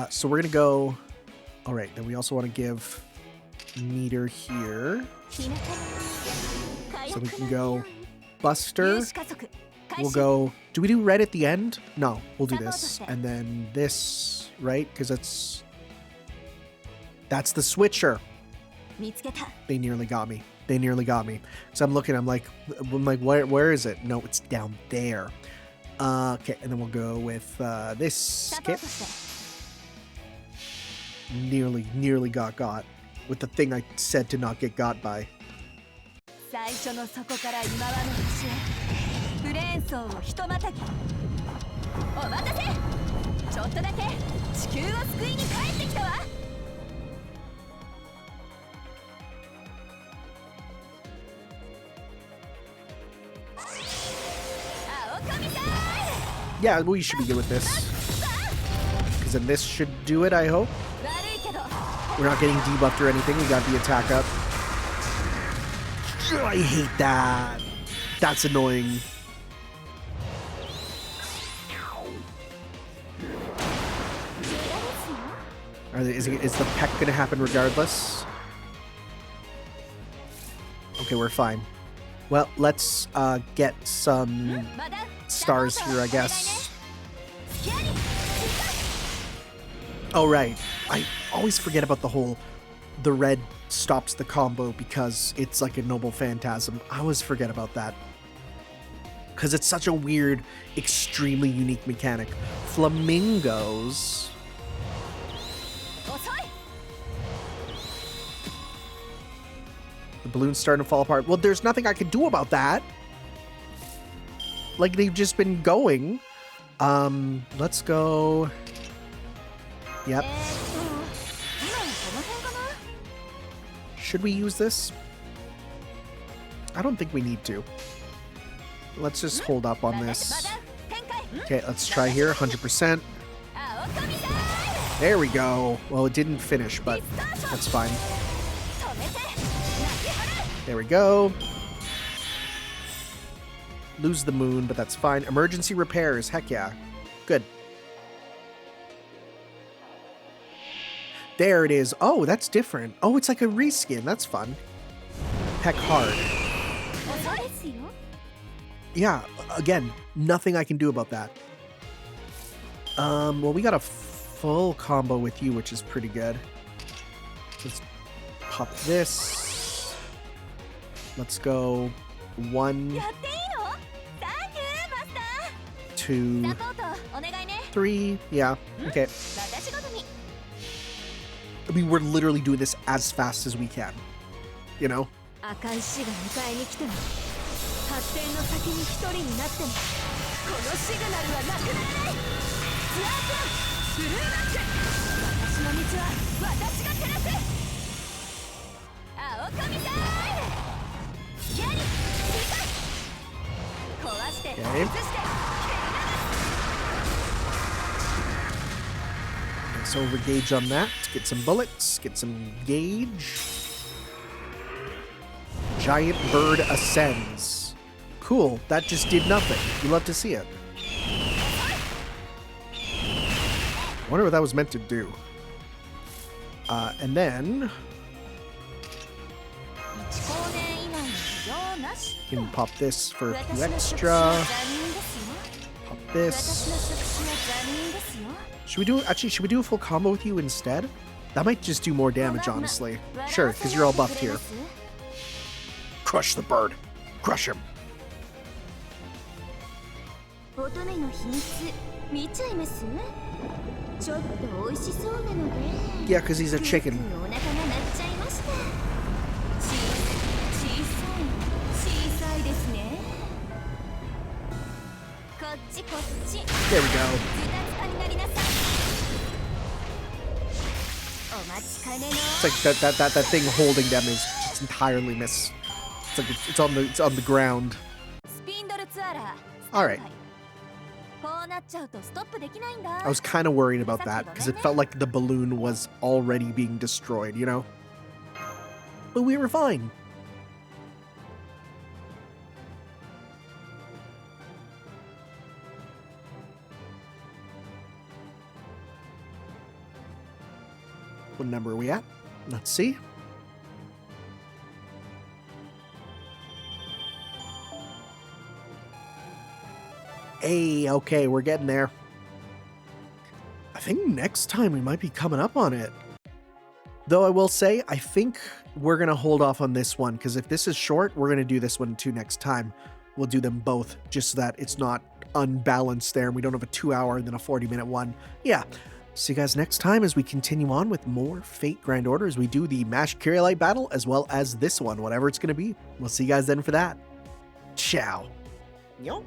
So we're gonna go. All right, then we also want to give meter here. So we can go Buster. We'll go. Do we do red at the end? No, we'll do this and then this, right? Because that's the switcher. They nearly got me. They nearly got me. So I'm looking. I'm like, where is it? No, it's down there. Okay, and then we'll go with this skip. Nearly got with the thing I said to not get got by. Yeah, we should be good with this. Because then this should do it, I hope. We're not getting debuffed or anything. We got the attack up. I hate that. That's annoying. Is the peck going to happen regardless? Okay, we're fine. Well, let's get some stars here, I guess. Oh, right. I always forget about the red stops the combo because it's like a noble phantasm. I always forget about that. Because it's such a weird, extremely unique mechanic. Flamingos. The balloon's starting to fall apart. Well, there's nothing I can do about that. Like, they've just been going. Let's go. Yep. Should we use this? I don't think we need to. Let's just hold up on this. Okay, let's try here. 100%. There we go. Well, it didn't finish, but that's fine. There we go. Lose the moon, but that's fine. Emergency repairs. Heck yeah. Good. There it is. Oh, that's different. Oh, it's like a reskin. That's fun. Peck hard. Yeah, again, nothing I can do about that. Well, we got a full combo with you, which is pretty good. Let's pop this. Let's go 1, 2, 3. Yeah, okay. I mean, we're literally doing this as fast as we can. You know? Okay. So overgauge on that. Get some bullets. Get some gauge. Giant bird ascends. Cool. That just did nothing. You love to see it. I wonder what that was meant to do. And then you can pop this for a few extra. Pop this. Should we do a full combo with you instead? That might just do more damage, honestly. Sure, because you're all buffed here. Crush the bird. Crush him. Yeah, because he's a chicken. There we go. It's like that thing holding them is just entirely miss. It's like it's on the ground. All right. I was kind of worried about that because it felt like the balloon was already being destroyed, you know? But we were fine. What number are we at? Let's see. Hey, okay, we're getting there. I think next time we might be coming up on it. Though I will say, I think we're going to hold off on this one, because if this is short, we're going to do this one too next time. We'll do them both, just so that it's not unbalanced there, and we don't have a 2-hour and then a 40-minute one. Yeah. See you guys next time as we continue on with more Fate Grand Order, as we do the Mash Kyrielite battle, as well as this one, whatever it's going to be. We'll see you guys then for that. Ciao. Yo.